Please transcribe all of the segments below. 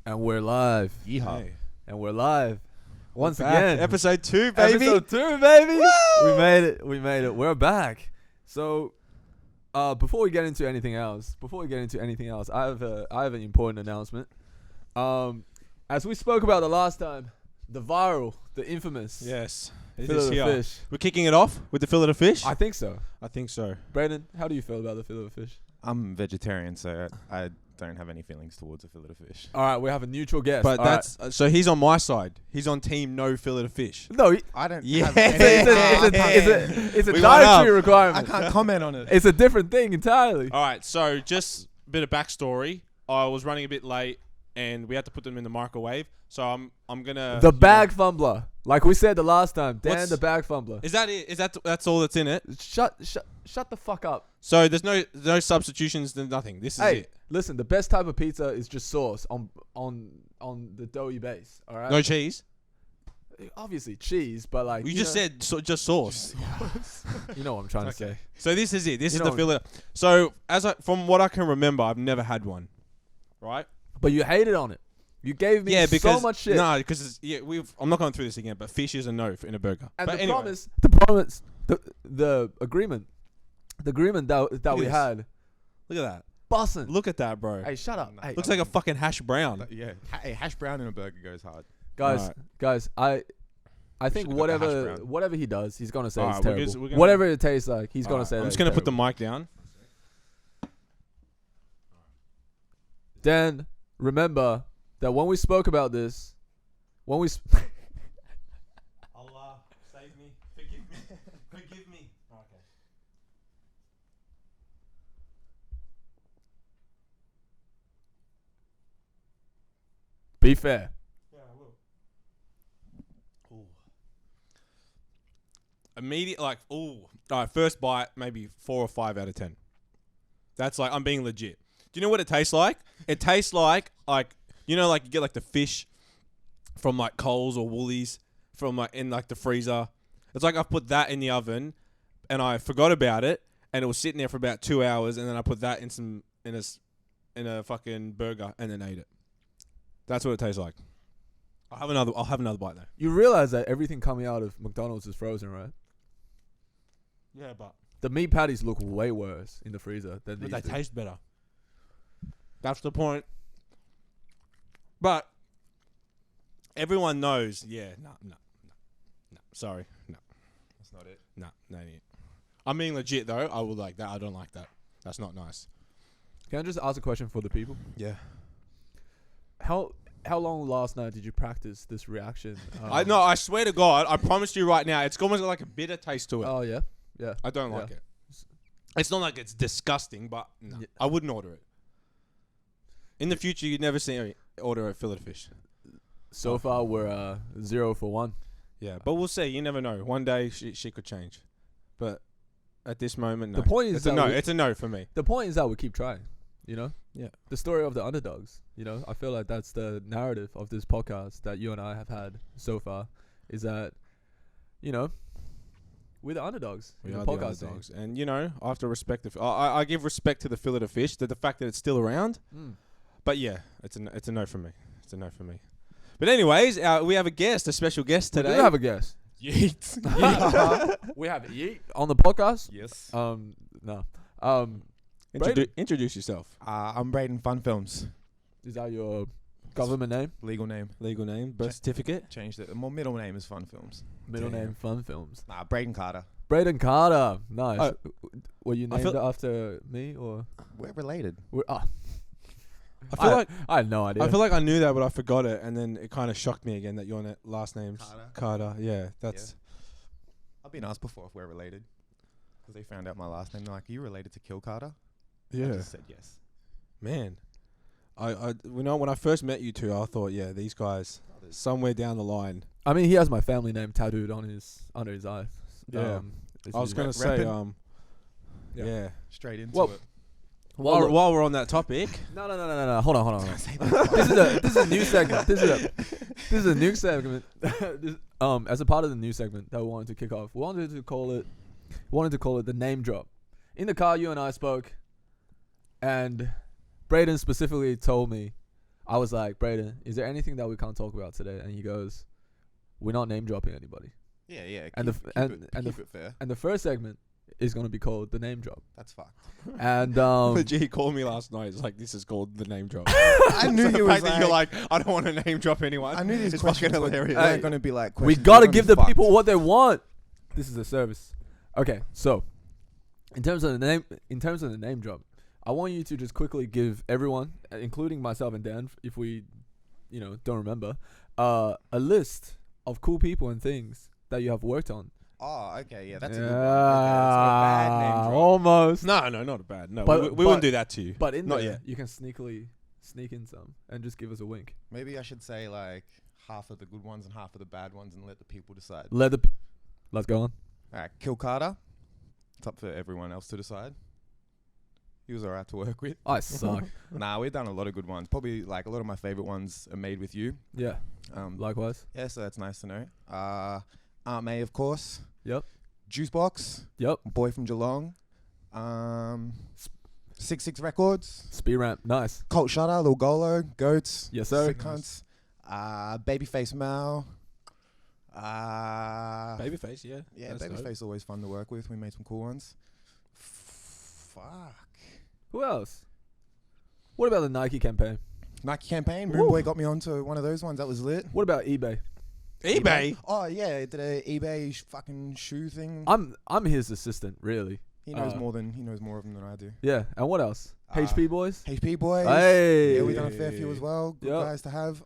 And we're live. Yeehaw. Hey. And we're live. Once Back. again. Episode 2, baby. Episode 2, baby. Woo! We made it. We made it. We're back. So, before we get into anything else, I have an important announcement. As we spoke about the last time, the viral, the infamous. Yes. It is Filet-O-Fish. We're kicking it off with the Filet-O-Fish? I think so. I think so. Brayden, how do you feel about the Filet-O-Fish? I'm vegetarian, so I don't have any feelings towards a Filet-O-Fish. All right, we have a neutral guest. But All that's so he's on my side. He's on team no Filet-O-Fish. right. No, I don't. Yeah. Have it's a We went dietary I requirement. can't comment on it. It's a different thing entirely. All right, so just a bit of backstory. I was running a bit late, and we had to put them in the microwave. So I'm gonna The bag fumbler, like we said the last time. Dan, What's- the bag fumbler. Is that it? Is that's all that's in it? Shut the fuck up. So there's no substitutions, there's nothing. This is Hey, it. listen, the best type of pizza is just sauce on the doughy base. All right. No cheese. Obviously cheese, but like You just said just sauce. you know what I'm trying to say. So this is it. This You is the know- Filet. So from what I can remember, I've never had one. Right? But you hated on it. You gave me because so much shit. No, because I'm not going through this again. But fish is a no in a burger. and but the anyway, promise, the agreement that we this. had, look at that. bussin'. Look at that, bro. Hey, shut up. No. Hey, Looks like a fucking hash brown. Yeah, a hash brown in a burger goes hard. guys, I think should've got the hash whatever brown. he does, he's gonna say All it's right, we're terrible. good, we're gonna- Whatever it tastes like, he's gonna Alright, say. I'm that just it's gonna put the terrible. mic down. Dan, remember that when we spoke about this, Allah, save me, forgive me, forgive me. Okay. be fair. Yeah, I will. Ooh. Immediate, all right, first bite, maybe 4 or 5 out of 10. That's like, I'm being legit. Do you know what it tastes like? It tastes like you know, like you get like the fish from like Coles or Woolies from like in like the freezer. It's like I put that in the oven and I forgot about it and it was sitting there for about 2 hours and then I put that in a fucking burger and then ate it. That's what it tastes like. I'll have another bite though. You realize that everything coming out of McDonald's is frozen, right? Yeah, but The meat patties look way worse in the freezer than these. they do. taste better. That's the point. But everyone knows, no. Sorry, no. That's not it. No, ain't it. I'm being legit though. I would like that. I don't like that. That's not nice. Can I just ask a question for the people? Yeah. How long last night did you practice this reaction? I swear to God, I promise you right now, it's almost like a bitter taste to it. Oh yeah, yeah. I don't like it. It's not like it's disgusting, but no, Yeah. I wouldn't order it. In the future, you'd never see me order a Filet-O-Fish. So far, we're 0 for 1. Yeah, but we'll see. You never know. One day she could change, but at this moment, no. The point is it's a that no. we- It's a no for me. The point is that we keep trying. You know. Yeah. The story of the underdogs. You know, I feel like that's the narrative of this podcast that you and I have had so far. Is that, you know, we're the underdogs. We in are the the podcast scene. underdogs, and you know, I have to respect I give respect to the Filet-O-Fish, to the fact that it's still around. Mm. But yeah, it's a no for me. It's a no for me. But anyways, we have a special guest today. We do have a guest. Yeet. We have Yeet on the podcast. Yes. No. Introduce yourself. I'm BraydenFunFilms. Is that your government name? Legal name. Legal name, birth certificate. Changed it. My middle name is FunFilms. Middle Damn. name Fun Films. Nah, Brayden Carter. Brayden Carter. Nice. Were you I named feel- after me or? We're related. I feel like I had no idea. I feel like I knew that, but I forgot it, and then it kind of shocked me again that your last name's Carter. Yeah, that's. I've been asked before if we're related. Because they found out my last name. They're like, are you related to Kill Carter? I Yeah, just said yes. man. When I first met you two, I thought, yeah, these guys somewhere down the line. I mean, he has my family name tattooed on under his eye. Yeah. This I was is- gonna say, reppin'. yeah. Straight into Well, it. Well, While we're on that topic, no. Hold on. This is a new segment. This is a new segment. As a part of the new segment that we wanted to kick off, we wanted to call it the name drop. In the car, you and I spoke, and Brayden specifically told me, I was like, Brayden, is there anything that we can't talk about today? And he goes, we're not name dropping anybody. Yeah. And Keep it fair. And the first segment is going to be called the name drop. That's fucked. And Legit, he called me last night. It's like, this is called the name drop. I knew So he the was fact that you're like, I don't want to name drop anyone. I knew these it's questions fucking hilarious. weren't going to be like we questions. got to They're gonna give be the fucked. people what they want. This is a service. Okay, so in terms of the name drop, I want you to just quickly give everyone, including myself and Dan, if we, don't remember, a list of cool people and things that you have worked on. Oh, okay, yeah, that's a good one. Okay, that's not a bad name drop. Almost. No, not a bad. No, But- we wouldn't do that to you. But in Not there, yet. you can sneakily sneak in some and just give us a wink. Maybe I should say like half of the good ones and half of the bad ones and let the people decide. Let's go on. All right, Cult Shotta. It's up for everyone else to decide. He was alright to work with. I suck. Nah, we've done a lot of good ones. Probably like a lot of my favorite ones are made with you. Yeah. Likewise. Yeah, so that's nice to know. Aunt May, of course. Yep. Juicebox. Yep. Boy from Geelong. 66 Records. Speed ramp. Nice. Cult Shotta, Lil Golo, Goats. Yes, sir. Sick Cunts. Babyface Mal. Babyface, yeah. Yeah, That's Babyface dope. is always fun to work with. We made some cool ones. Fuck. Who else? What about the Nike campaign? Nike campaign. Woo. Moonboy got me onto one of those ones. That was lit. What about eBay? eBay? Oh yeah, I did a eBay fucking shoe thing. I'm his assistant, really. He knows more of them than I do. Yeah. And what else? HP boys. HP boys. Hey. Yeah, we done a fair few as well. Good Yep. guys to have.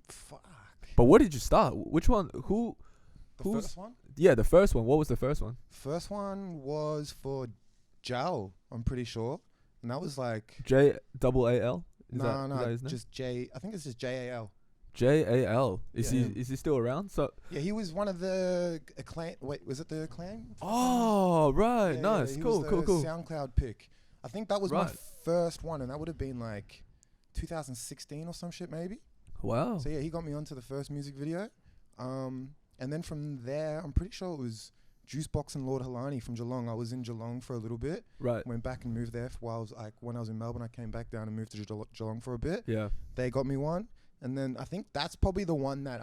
Fuck. But where did you start? Which one? Who's? First one? Yeah, the first one. What was the first one? First one was for Jal, I'm pretty sure. And that was like JAAL? Is that his name? just J. I think it's just JAL. JAL. Is Yeah. he still around? So. Yeah, he was one of the Acclaim. Wait, was it the Acclaim? Oh, right. Yeah, Nice. yeah, he Cool. was Cool. the Cool. SoundCloud pick. I think that was my Right. first one, and that would have been like 2016 or some shit, maybe. Wow. So yeah, he got me onto the first music video. And then from there, I'm pretty sure it was Juicebox and Lord Halani from Geelong. I was in Geelong for a little bit. Right. Went back and moved there while when I was in Melbourne. I came back down and moved to Geelong for a bit. Yeah. They got me one, and then I think that's probably the one that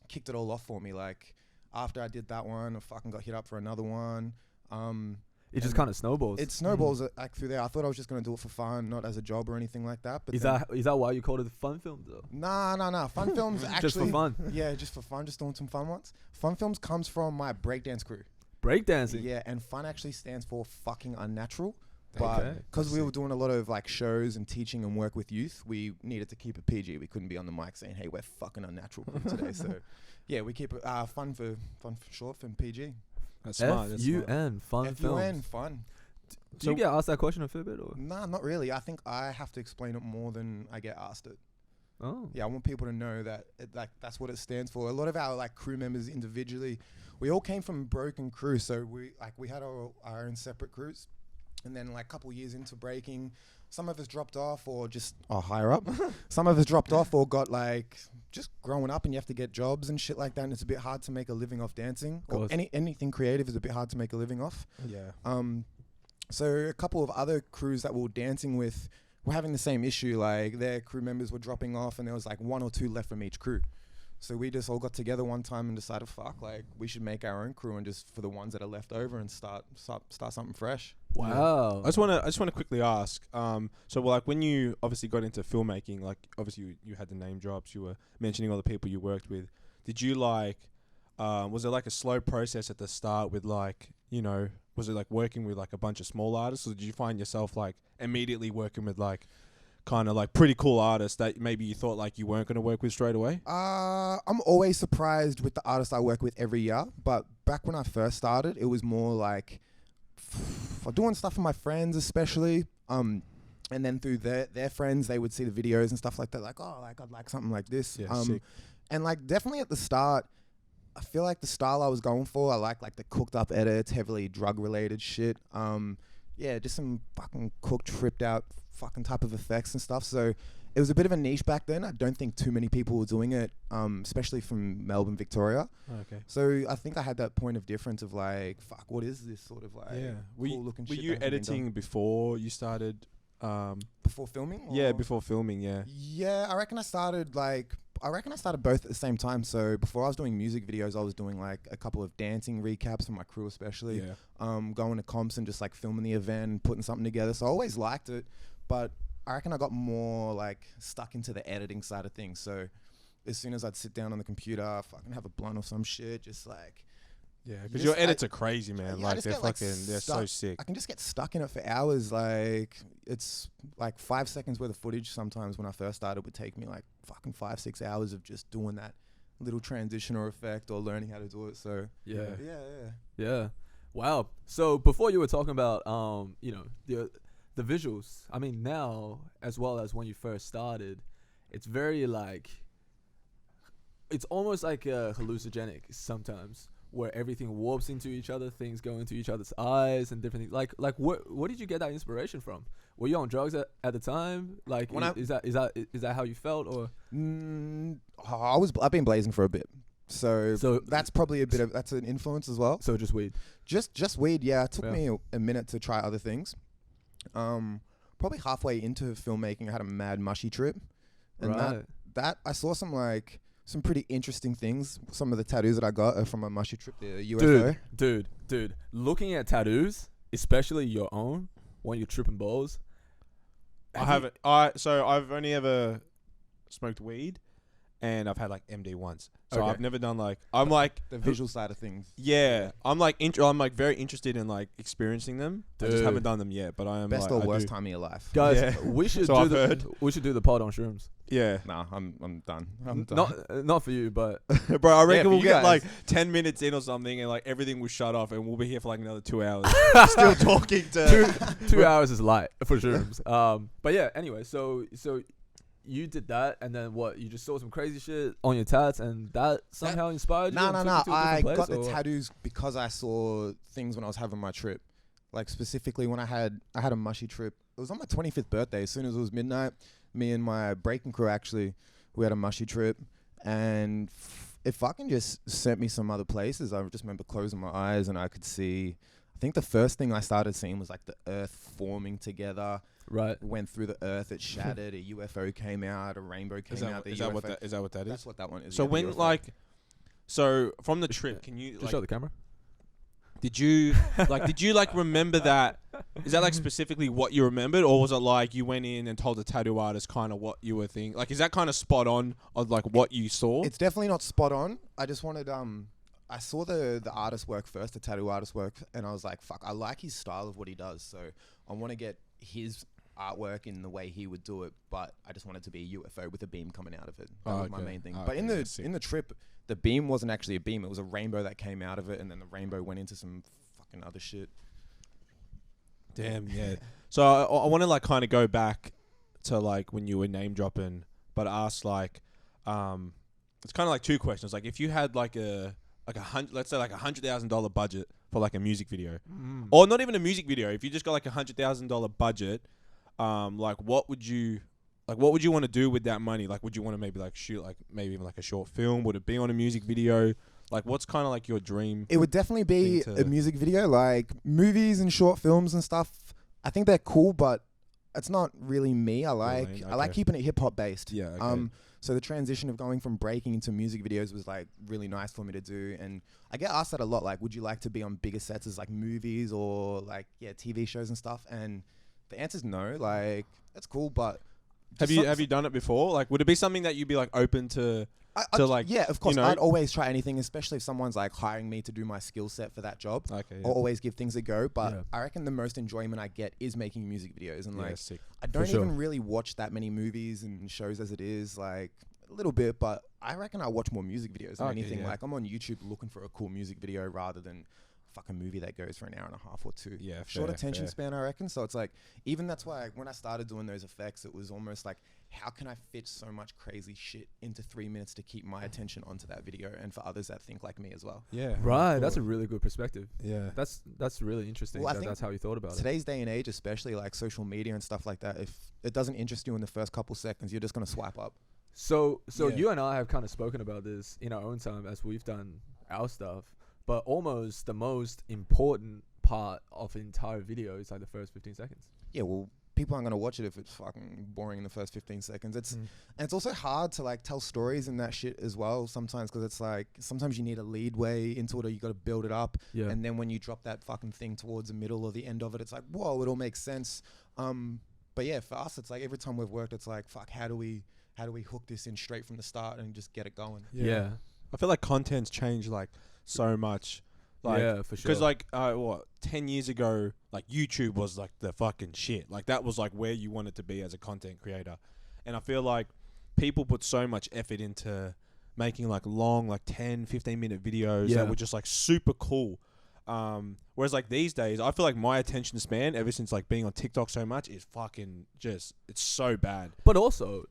kicked it all off for me. Like after I did that one, I fucking got hit up for another one. It just kind of snowballs. It snowballs like through there. I thought I was just gonna do it for fun, not as a job or anything like that. But Is that why you called it Fun Films though? Nah. Fun Films actually Just for fun. Yeah, just for fun, just doing some fun ones. Fun Films comes from my breakdance crew. Breakdancing. Yeah, and fun actually stands for fucking unnatural. Okay. But because we were doing a lot of like shows and teaching and work with youth, we needed to keep it PG. We couldn't be on the mic saying, "Hey, we're fucking unnatural today." So, yeah, we keep it fun for short for PG. That's smart. That's smart. FUN Fun Films. Fun. Do you get asked that question a fair bit or? Nah, not really. I think I have to explain it more than I get asked it. Oh. Yeah, I want people to know that that's what it stands for. A lot of our like crew members individually, we all came from broken crews, so we had our own separate crews, and then like a couple years into breaking, some of us dropped off or just higher up. Some of us dropped off or got like just growing up, and you have to get jobs and shit like that, and it's a bit hard to make a living off dancing. Or anything creative is a bit hard to make a living off. Yeah. So a couple of other crews that we were dancing with were having the same issue. Like their crew members were dropping off, and there was like one or two left from each crew. So we just all got together one time and decided, fuck, like we should make our own crew and just for the ones that are left over and start something fresh. Wow. I just want to quickly ask. So like when you obviously got into filmmaking, like obviously you had the name drops. You were mentioning all the people you worked with. Did you like? Was it like a slow process at the start with like was it like working with like a bunch of small artists, or did you find yourself like immediately working with like kind of like pretty cool artists that maybe you thought like you weren't going to work with straight away? I'm always surprised with the artists I work with every year, but back when I first started, it was more like doing stuff for my friends, especially. And then through their friends, they would see the videos and stuff like that, like, oh, like I'd like something like this. Yeah, sick. And like definitely at the start, I feel like the style I was going for, I like the cooked up edits, heavily drug related shit. Yeah, just some fucking cooked, tripped out fucking type of effects and stuff. So it was a bit of a niche back then. I don't think too many people were doing it, especially from Melbourne, Victoria. Okay. So I think I had that point of difference of like, fuck, what is this sort of like Yeah. cool looking Were shit? you that hasn't been editing done? before you started Before filming? Yeah, or- before filming. Yeah. Yeah, I reckon I started both at the same time. So before I was doing music videos, I was doing like a couple of dancing recaps for my crew, especially. Yeah. Going to comps and just like filming the event, putting something together. So I always liked it, but I reckon I got more like stuck into the editing side of things. So as soon as I'd sit down on the computer, fucking have a blunt or some shit, just like. Yeah, You because just- your edits are crazy, man. Yeah, I Like just they're get, like, fucking, they're so stuck. sick. I can just get stuck in it for hours. Like it's like 5 seconds worth of footage. Sometimes when I first started, would take me like fucking 5-6 hours of just doing that little transition or effect or learning how to do it. So Yeah. yeah. Wow. So before you were talking about the visuals. I mean, now as well as when you first started, it's very like it's almost like hallucinogenic sometimes, where everything warps into each other, things go into each other's eyes and different things. Like what did you get that inspiration from? Were you on drugs at the time? Like When is that how you felt or? I've been blazing for a bit. So So- that's probably that's an influence as well. So just weed. Just weed, yeah. It took Yeah. me a minute to try other things. Probably halfway into filmmaking, I had a mad mushy trip, and Right. that I saw some pretty interesting things. Some of the tattoos that I got are from a mushy trip, the UFO. Dude, looking at tattoos, especially your own, when you're tripping balls. I haven't. So I've only ever smoked weed, and I've had like MD once. So Okay. I've never done like. I'm like. The visual side of things. Yeah, I'm like I'm like very interested in like experiencing them. I just Dude. haven't done them yet, but I am Best like, or I worst do. time of your life. Guys, Yeah. we should So do I've the heard. we should do the pod on shrooms. Yeah, Nah, I'm done. I'm done. Not for you, but bro. I reckon for we'll you get guys. like 10 minutes in or something, and like everything will shut off, and we'll be here for like another 2 hours, still talking to. 2 hours is light for shrooms. But yeah. Anyway, so you did that, and then what? You just saw some crazy shit on your tats, and that somehow inspired you. No. and took you to a I different got place, the or what? tattoos because I saw things when I was having my trip. Like specifically when I had a mushy trip. It was on my 25th birthday. As soon as it was midnight, me and my breaking crew actually, we had a mushy trip, and it fucking just sent me some other places. I just remember closing my eyes and I could see. I think the first thing I started seeing was like the earth forming together. Right. It went through the earth, it shattered, a UFO came out, a rainbow came out. Is that what that is? That's what that one is. So yeah, the when UFO. like, so from the trip, can you Just like, show the camera. did you like remember that? Is that like specifically what you remembered, or was it like you went in and told the tattoo artist kind of what you were thinking? Like, is that kind of spot on of like what you saw? It's definitely not spot on. I just wanted I saw the artist work first, the tattoo artist work, and I was like, fuck, I like his style of what he does, so I want to get his artwork in the way he would do it, but I just wanted to be a UFO with a beam coming out of it. That was my okay. main thing. Oh, But in okay, the that's sick. in the trip, the beam wasn't actually a beam, it was a rainbow that came out of it, and then the rainbow went into some fucking other shit. Damn, yeah. So I want to like kind of go back to like when you were name dropping, but ask like, it's kind of like two questions. Like if you had like let's say like $100,000 budget for like a music video, or not even a music video. If you just got like $100,000 budget, like what would you want to do with that money? Like, would you want to maybe like shoot like maybe even like a short film? Would it be on a music video? Like, what's kind of like your dream? It would definitely be thing to- a music video, like movies and short films and stuff. I think they're cool, but it's not really me. I like lane, I like okay. keeping it hip hop based. Yeah, okay. So the transition of going from breaking into music videos was like really nice for me to do, and I get asked that a lot. Like, would you like to be on bigger sets as like movies or like TV shows and stuff? And the answer's no. Like, that's cool, but Have you done it before? Like, would it be something that you'd be like open to? yeah, of course. you know- I'd always try anything, especially if someone's like hiring me to do my skill set for that job. Okay, I'll always give things a go, but Yeah. I reckon the most enjoyment I get is making music videos, and like sick. I don't sure. even really watch that many movies and shows as it is, like a little bit, but I reckon I watch more music videos than Okay, anything. yeah. Like I'm on YouTube looking for a cool music video rather than fucking movie that goes for an hour and a half or two. Yeah, Short fair, attention fair. span, I reckon. So it's like, even that's why when I started doing those effects, it was almost like, how can I fit so much crazy shit into 3 minutes to keep my attention onto that video, and for others that think like me as well. Yeah. Right. That's a really good perspective. Yeah. That's really interesting. Well, I that think that's how you thought about it. Today's day and age, especially like social media and stuff like that, if it doesn't interest you in the first couple seconds, you're just going to swipe up. So Yeah. you and I have kind of spoken about this in our own time as we've done our stuff, but almost the most important part of an entire video is like the first 15 seconds. Yeah, well, people aren't gonna watch it if it's fucking boring in the first 15 seconds. And it's also hard to like tell stories in that shit as well sometimes, because it's like sometimes you need a lead way into it, or you got to build it up, and then when you drop that fucking thing towards the middle or the end of it, it's like, whoa, it all makes sense. But yeah, for us, it's like every time we've worked, it's like, fuck, how do we hook this in straight from the start and just get it going? Yeah. I feel like content's changed like so much. Like, yeah, for sure. Because like 10 years ago, like YouTube was like the fucking shit. Like that was like where you wanted to be as a content creator. And I feel like people put so much effort into making like long, like 10, 15-minute videos that were just like super cool. Whereas like these days, I feel like my attention span, ever since like being on TikTok so much, is fucking just, it's so bad. But also,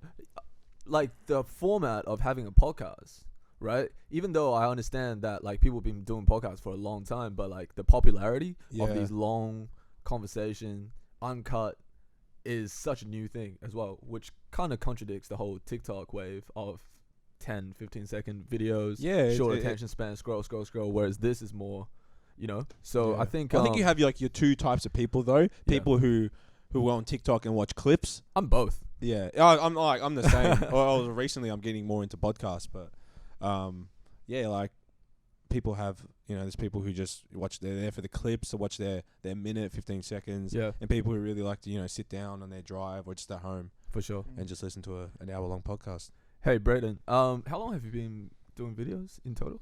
like the format of having a podcast, right? Even though I understand that like people have been doing podcasts for a long time, but like the popularity of these long conversation, uncut, is such a new thing as well, which kind of contradicts the whole TikTok wave of 10, 15-second videos, short attention span, scroll, whereas this is more, you know. So I think you have like your two types of people though. People who are on TikTok and watch clips. I'm both. Yeah, I'm the same. Well, recently I'm getting more into podcasts, but like people have, you know, there's people who just watch, they're there for the clips to watch their minute, 15 seconds. Yeah. And people who really like to, you know, sit down on their drive or just at home. For sure. And just listen to an hour-long podcast. Hey, Brayden, how long have you been doing videos in total?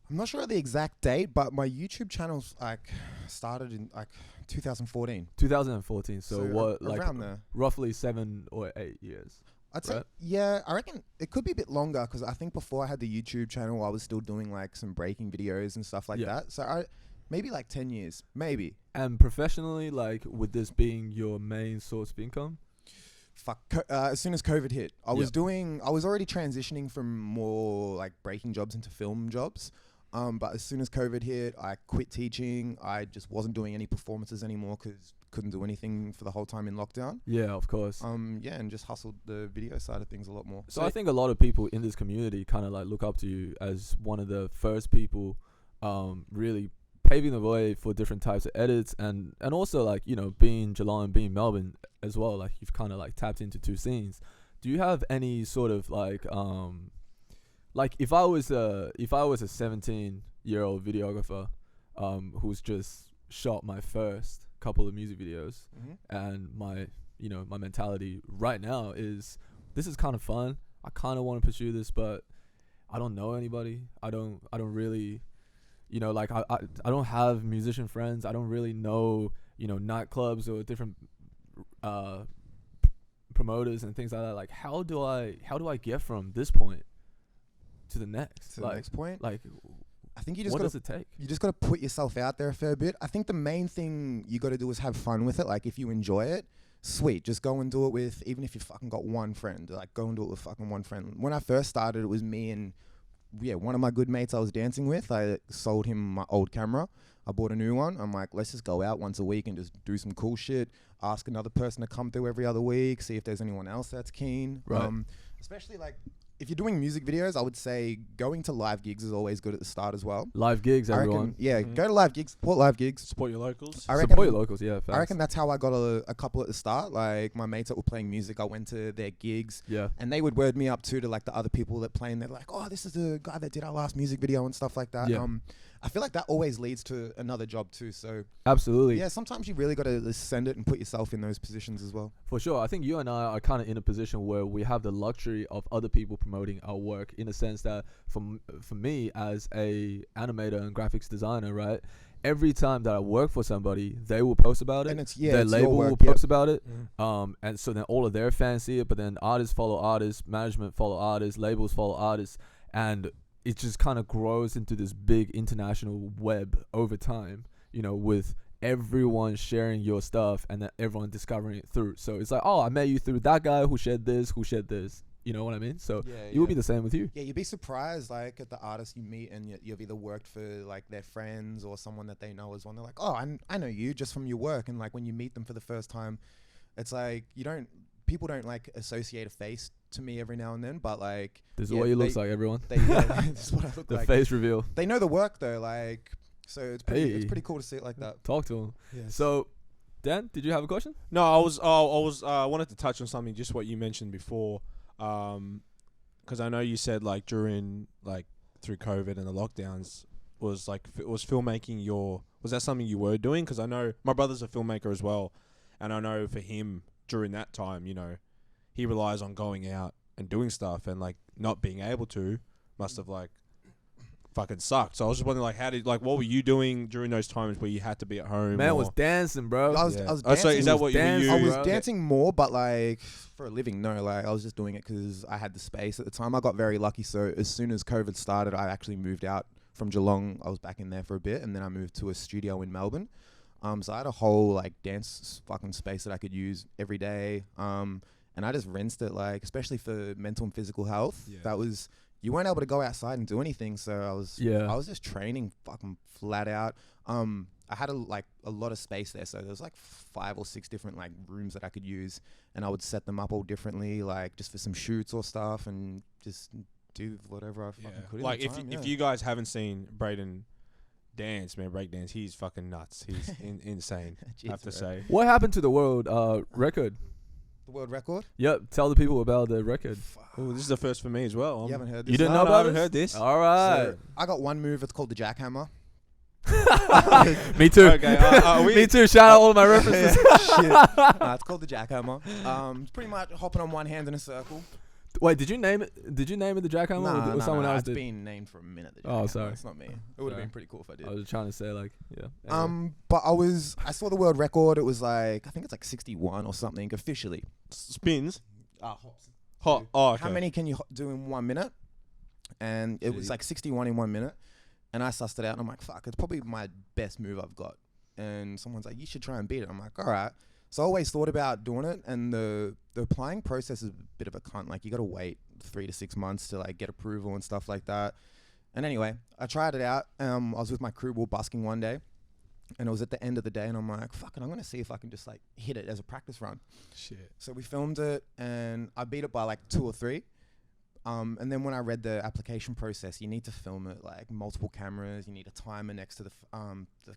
I'm not sure of the exact date, but my YouTube channel's like started in like 2014. 2014. So what, like around there, roughly 7 or 8 years. I'd say, yeah, I reckon it could be a bit longer, because I think before I had the YouTube channel, I was still doing like some breaking videos and stuff like that. So maybe like 10 years, maybe. And professionally, like with this being your main source of income? As soon as COVID hit, I was already transitioning from more like breaking jobs into film jobs. But as soon as COVID hit, I quit teaching. I just wasn't doing any performances anymore because couldn't do anything for the whole time in lockdown. Yeah, of course. And just hustled the video side of things a lot more. So I think a lot of people in this community kind of like look up to you as one of the first people really paving the way for different types of edits, and also like, you know, being Geelong and being Melbourne as well, like you've kind of like tapped into two scenes. Do you have any sort of like if I was a 17-year-old videographer who's just shot my first couple of music videos, and my mentality right now is, this is kind of fun, I kind of want to pursue this, but I don't know anybody, I don't really, you know, like I don't have musician friends, I don't really know, you know, nightclubs or different promoters and things like that. Like how do I get from this point to the next? To the next point? Like, I think you just what does it take? You just got to put yourself out there a fair bit. I think the main thing you got to do is have fun with it. Like if you enjoy it, sweet, just go and do it with, even if you fucking got one friend, like go and do it with fucking one friend. When I first started, it was me and one of my good mates I was dancing with. I sold him my old camera. I bought a new one. I'm like, let's just go out once a week and just do some cool shit. Ask another person to come through every other week. See if there's anyone else that's keen. Right. Especially like if you're doing music videos, I would say going to live gigs is always good at the start as well. Live gigs, everyone. Go to live gigs, support live gigs. Support your locals. Support your locals, yeah. Facts. I reckon that's how I got a couple at the start. Like my mates that were playing music, I went to their gigs. Yeah. And they would word me up too to like the other people that play, and they're like, oh, this is the guy that did our last music video and stuff like that. Yeah. I feel like that always leads to another job too. So absolutely. Yeah, sometimes you really got to send it and put yourself in those positions as well. For sure. I think you and I are kind of in a position where we have the luxury of other people promoting our work, in a sense that for me as a animator and graphics designer, right? Every time that I work for somebody, they will post about it. And their label will post about it. And so then all of their fans see it, but then artists follow artists, management follow artists, labels follow artists, and it just kind of grows into this big international web over time, you know, with everyone sharing your stuff and then everyone discovering it through. So it's like, oh, I met you through that guy who shared this. You know what I mean? So it will be the same with you. Yeah, you'd be surprised, like, at the artists you meet, and you've either worked for, like, their friends or someone that they know as well. They're like, oh, I know you just from your work. And, like, when you meet them for the first time, it's like, people don't, like, associate a face to me every now and then, but, like... This is what you look like, everyone. This is what I look the like. The face reveal. They know the work, though, like... So it's pretty cool to see it like that. Talk to them. Yes. So Dan, did you have a question? No, I was wanted to touch on something, just what you mentioned before, because I know you said like during like through COVID and the lockdowns was filmmaking was that something you were doing? Because I know my brother's a filmmaker as well, and I know for him during that time, you know, he relies on going out and doing stuff, and like not being able to must have like fucking sucked. So I was just wondering, like, what were you doing during those times where you had to be at home? Man was dancing, bro. I was Oh, so dancing. is that what you dancing, were? I was bro. dancing more, but like for a living, no. Like I was just doing it because I had the space at the time. I got very lucky. So as soon as COVID started, I actually moved out from Geelong. I was back in there for a bit, and then I moved to a studio in Melbourne. So I had a whole like dance fucking space that I could use every day. And I just rinsed it, like especially for mental and physical health. Yeah. That was, you weren't able to go outside and do anything. So I was just training fucking flat out. I had a lot of space there, so there was like 5 or 6 different like rooms that I could use, and I would set them up all differently, like just for some shoots or stuff, and just do whatever I fucking could. Like at the time, if you guys haven't seen Brayden dance, man, breakdance, he's fucking nuts. He's insane. I have to say. What happened to the world record? the world record. Yep. Tell the people about the record. Oh, this is the first for me as well. You haven't heard this? You didn't No, know no, about I haven't this? heard this. All right. So, I got one move. It's called the Jackhammer. Me too. Okay, Me too. Shout out all my references. Shit. It's called the Jackhammer. It's pretty much hopping on one hand in a circle. Wait, did you name it? Did you name it the Jackhammer or someone else It's did? been named for a minute. The Oh, Jackhammer. sorry. It's not me. It would have Sorry. been pretty cool if I did. I was trying to say like, yeah. Anyway. But I saw the world record. It was like, I think it's like 61 or something officially. Spins. Hops. Hot. Oh, okay. How many can you do in 1 minute? And it was like 61 in 1 minute. And I sussed it out and I'm like, fuck, it's probably my best move I've got. And someone's like, you should try and beat it. I'm like, all right. So I always thought about doing it, and the applying process is a bit of a cunt. Like you got to wait 3 to 6 months to like get approval and stuff like that. And anyway, I tried it out. I was with my crew, we were busking one day, and it was at the end of the day, and I'm like, fuck it, I'm gonna see if I can just like hit it as a practice run. Shit. So we filmed it, and I beat it by like 2 or 3. And then when I read the application process, you need to film it like multiple cameras. You need a timer next to the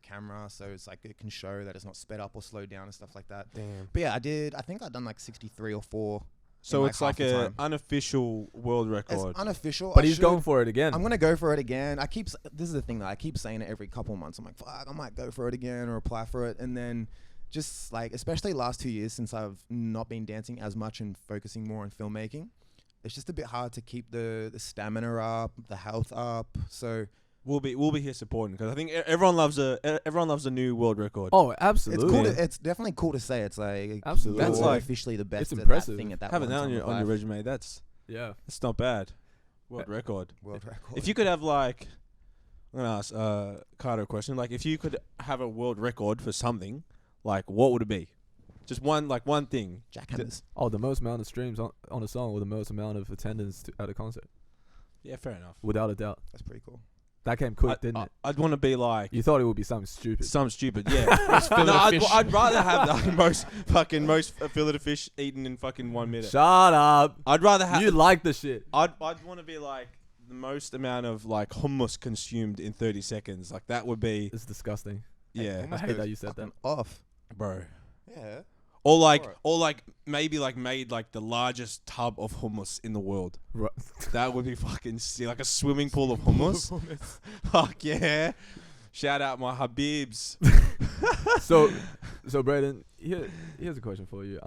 camera, so it's like it can show that it's not sped up or slowed down and stuff like that. Damn. But yeah, I think I've done like 63 or 4. So in, it's like half the a time. unofficial world It's record. unofficial. But I he's should- going for it again. I'm gonna go for it again. This is the thing that I keep saying it every couple of months. I'm like, fuck, I might go for it again or apply for it, and then just like, especially last 2 years since I've not been dancing as much and focusing more on filmmaking, it's just a bit hard to keep the stamina up, the health up. So We'll be here supporting, because I think everyone loves a new world record. Oh, absolutely. it's cool. It's definitely cool to say. It's like Absolutely. That's you're like- officially the best. it's at impressive. That thing at that Having one that time on your of on your life. resume, that's not bad. World record. World record. If you could have like, I'm gonna ask Carter a question. Like, if you could have a world record for something, like what would it be? Just one thing. Jackhammers. Oh, the most amount of streams on a song or the most amount of attendance at a concert, Yeah, fair enough. without a doubt. That's pretty cool. That came quick, didn't it? I'd want to be like You thought it would be something stupid. some stupid, yeah. No, I'd rather have the most Filet-O-Fish eaten in fucking 1 minute. Shut up. I'd rather have. You like the shit. I'd want to be like the most amount of like hummus consumed in 30 seconds. Like that would be, It's disgusting. yeah, I hate that you said that. Off. bro. Yeah. Or like, Alright. maybe like made like the largest tub of hummus in the world. Right. That would be fucking sick. Like a swimming pool of hummus. Fuck yeah! Shout out my Habibs. So Brayden, here's a question for you.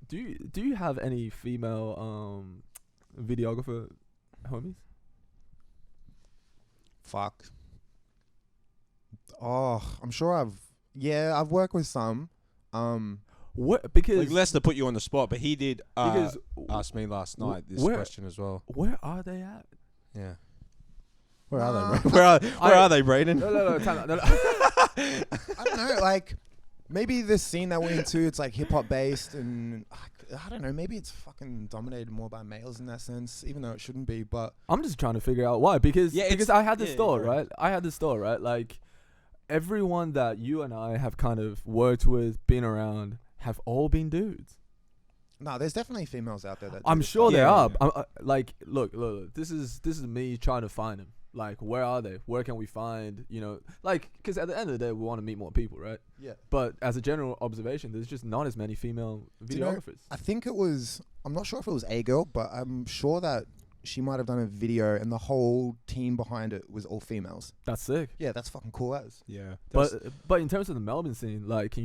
Do you have any female videographer homies? Fuck. Oh, I'm sure I've worked with some. What? Because Like Lester put you on the spot, but he did because ask me last night this where- question as well. where are they at? Yeah. Where are Uh, they? Where are they, Brayden? No, time out. No. I don't know, like maybe this scene that we're into, it's like hip hop based, and I don't know, maybe it's fucking dominated more by males in that sense, even though it shouldn't be. But I'm just trying to figure out why. Because Yeah, because it's- I had this yeah, thought, right. right? I had this thought, right? Like everyone that you and I have kind of worked with, been around, have all been dudes. no, there's definitely females out there that. I'm do this sure stuff. there Yeah, are. yeah. Like, look. This is me trying to find him. Like, where are they? Where can we find, like, because at the end of the day, we want to meet more people, right? Yeah. But as a general observation, there's just not as many female you know, videographers. I think it was, I'm not sure if it was a girl, but I'm sure that she might have done a video and the whole team behind it was all females. That's sick. Yeah, that's fucking cool as. Yeah. But in terms of the Melbourne scene, like,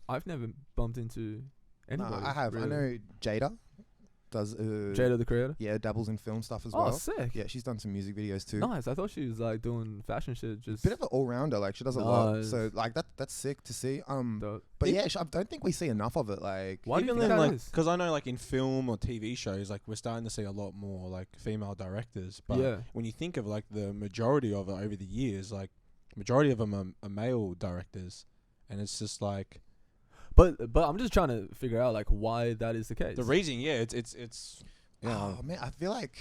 I've never bumped into anybody. I have. Really. I know Jada does. Jada the creator. Yeah, dabbles in film stuff as Oh, well. sick. Yeah, she's done some music videos too. Nice. I thought she was like doing fashion shit. Just Bit of an all-rounder. Like she does a lot. Nice. So like that's sick to see. dope. But yeah, I don't think we see enough of it. Like Why do you Even think then, that like, is? because I know, like, in film or TV shows, like, we're starting to see a lot more, like, female directors. But Yeah. when you think of, like, the majority of it over the years, like, majority of them are male directors. And it's just, like... But I'm just trying to figure out, like, why that is the case. The reason, yeah, it's Oh man, I feel like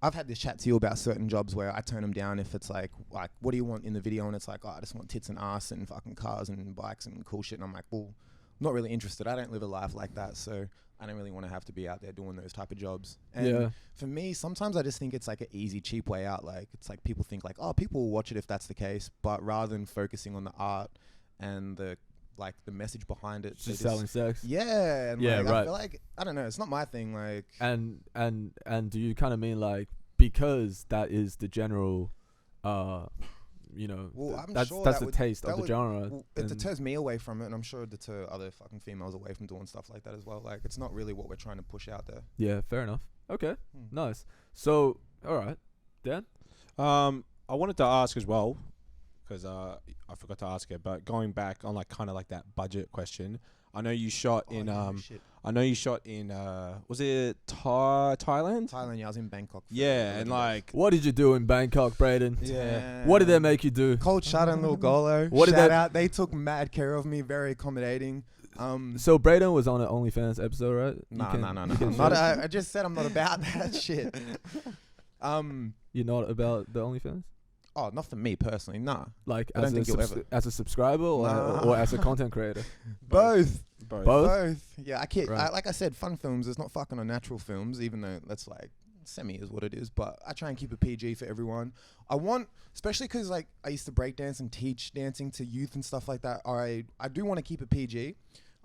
I've had this chat to you about certain jobs where I turn them down if it's like what do you want in the video, and it's like, oh, I just want tits and ass and fucking cars and bikes and cool shit, and I'm like, well, I'm not really interested. I don't live a life like that, so I don't really want to have to be out there doing those type of jobs. And Yeah. for me, sometimes I just think it's like an easy, cheap way out. Like it's like people think like, oh, people will watch it if that's the case, but rather than focusing on the art and the message behind it, just selling sex. Yeah, and Yeah, like, right. I feel like I don't know, it's not my thing. Like, And do you kind of mean like because that is the general, well, I'm that's sure that's that the would- taste that of the would- genre. well, it then- deters me away from it, and I'm sure it deter other fucking females away from doing stuff like that as well. Like, it's not really what we're trying to push out there. Yeah, fair enough. Okay, Hmm. nice. So, all right, Dan. I wanted to ask as well, because I forgot to ask it, but going back on like kind of like that budget question, I know you shot in Shit. I know you shot in was it Thailand? Thailand, yeah, I was in Bangkok. for Yeah, 11 and days. like What did you do in Bangkok, Brayden? Yeah. What did they make you do? Cult Shotta and Lil Golo. What did Shout they- out. They took mad care of me, very accommodating. So Brayden was on an OnlyFans episode, right? You No. can- you can Not, share it? I just said I'm not about that shit. You're not about the OnlyFans, Oh, not for me personally. Nah. like I don't as a think you'll ever. as a subscriber or, Nah. or as a content creator. Both. Both? Both. Yeah, I can't. Right. Like I said, fun films is not fucking on natural films, even though that's like semi is what it is. But I try and keep it PG for everyone. I want, especially because like I used to break dance and teach dancing to youth and stuff like that. I do want to keep it PG.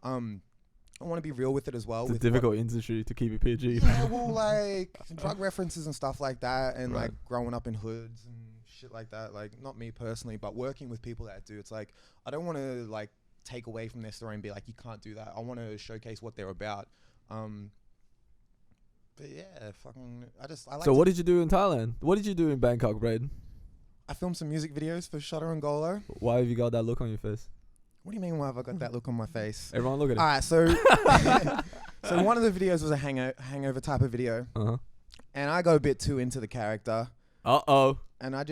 I want to be real with it as well. It's a with difficult industry to keep it PG. yeah, well, like drug references and stuff like that, and Right. like growing up in hoods and shit like that. Like not me personally, but working with people that do. It's like I don't want to like take away from their story and be like, you can't do that. I want to showcase what they're about. But yeah, fucking. I like. So what did you do in Thailand? What did you do in Bangkok, Brayden? I filmed some music videos for Shotta and Golo. Why have you got that look on your face? What do you mean? Why have I got that look on my face? Everyone look at it. All right, so so one of the videos was a hangover type of video, Uh-huh. and I got a bit too into the character, Uh-oh. and I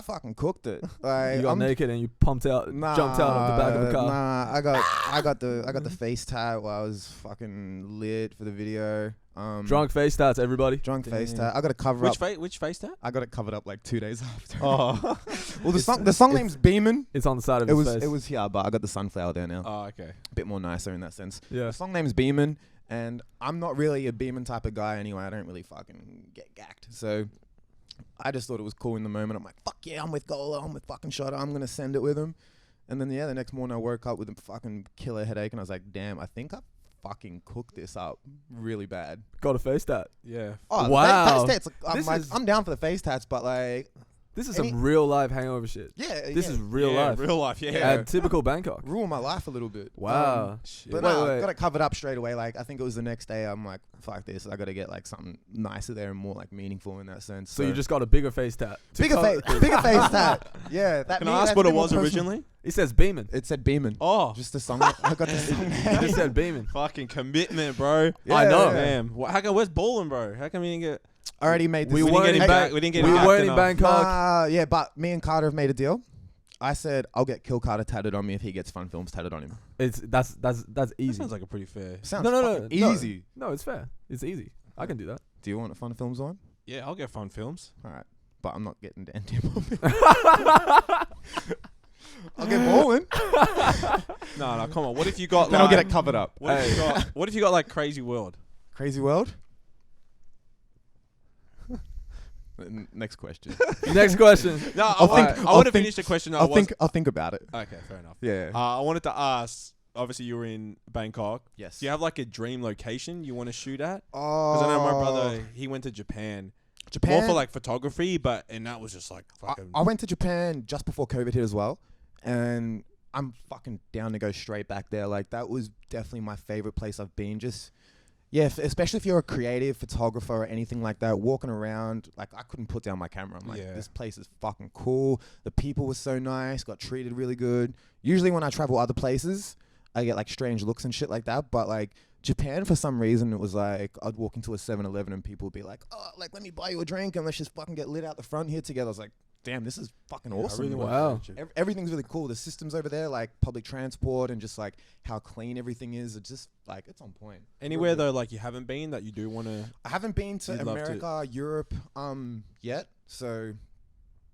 fucking cooked it. Like You got I'm naked and you jumped out of the back of the car. Nah, I got the face tat while I was fucking lit for the video. Drunk face tats, everybody. Drunk face Damn. tat. I got to cover up. which face that? I got it covered up like 2 days after. Oh. Well, the song name's Beamin'. It's on the side of It his was face. it was here, but I got the sunflower there now. Oh, okay. A bit more nicer in that sense. Yeah. The song name's Beamin', and I'm not really a Beamin' type of guy anyway. I don't really fucking get gacked. So I just thought it was cool in the moment. I'm like, fuck yeah, I'm with Golo, I'm with fucking Shotta, I'm going to send it with him. And then, the next morning I woke up with a fucking killer headache, and I was like, damn, I think I fucking cooked this up really bad. Got a face tat. Yeah. Oh, Wow. Face tats, This like, is- I'm down for the face tats, but like, This is Any- some real life hangover shit. yeah. This is real Yeah, life. Real life, yeah. Yeah. And typical Bangkok. ruined my life a little bit. Wow. Shit. But Wait, no, wait. got it covered up straight away. Like, I think it was the next day. I'm like, fuck this. I got to get like something nicer there and more like meaningful in that sense. So you just got a bigger face tat. to bigger cover- bigger face tat. Yeah. That Can I ask what it was originally? It says beaming. It said Beeman. Oh, Just the song. I got the song. It just said beaming. fucking commitment, bro. I know. Yeah. Damn. How come where's bowling, bro? How come we didn't get? I already made this. We didn't weren't get in him Bang- back. We didn't get we him back weren't in enough. Bangkok. Yeah, but me and Carter have made a deal. I said I'll get Kill Carter tatted on me if he gets Fun Films tatted on him. That's That easy. sounds like a pretty fair. Sounds No. fucking easy. No, it's fair. It's easy. I can do that. Do you want Fun Films on? Yeah, I'll get Fun Films. All right, but I'm not getting Dan Tim on me. I'll get bowling. No, come on. What if you got Then like? I'll get it covered up. What if you got? What if you got like Crazy World? Crazy World. Next question. Next question. No, I I'll want think- to I'll finish the question. I'll think about it. Okay, fair enough. Yeah. I wanted to ask. Obviously, you were in Bangkok. Yes. Do you have like a dream location you want to shoot at? Oh. Because I know my brother, he went to Japan. More for like photography, and that was just like fucking. I went to Japan just before COVID hit as well, and I'm fucking down to go straight back there. Like that was definitely my favorite place I've been. Just especially if you're a creative photographer or anything like that, walking around, like I couldn't put down my camera. I'm like, this place is fucking cool. The people were so nice, got treated really good. Usually when I travel other places, I get like strange looks and shit like that, but like Japan, for some reason, it was like I'd walk into a 7-Eleven and people would be like, oh, like let me buy you a drink and let's just fucking get lit out the front here together. I was like, damn, this is fucking awesome. Really Wow. Everything's really cool. The systems over there, like public transport and just like how clean everything is, it's just like it's on point. Anywhere though, like you haven't been that you do want to. I haven't been to You'd love to. America, Europe, yet. So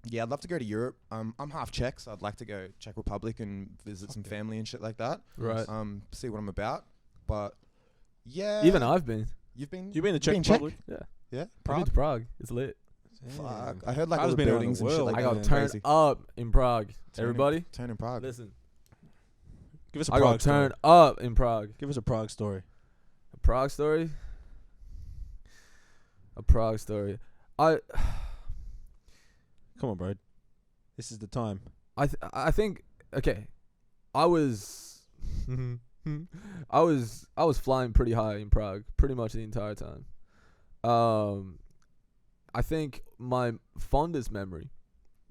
yeah, I'd love to go to Europe. I'm half Czech, so I'd like to go Czech Republic and visit some family and shit like that. Right. See what I'm about. But yeah, Even I've been. you've been You've been to Czech been Czech? Republic? Yeah, I've been Prague. to Prague. It's lit. Fuck. I heard like all Prague's the been around buildings the and shit world. like I that. got are turned crazy. up in Prague. Turn in- Everybody, Turn in Prague. listen. Give us a I got Prague story. turned up in Prague. Give us a Prague story. A Prague story. A Prague story. I Come on, bro. This is the time. I think okay. I was I was flying pretty high in Prague pretty much the entire time. I think my fondest memory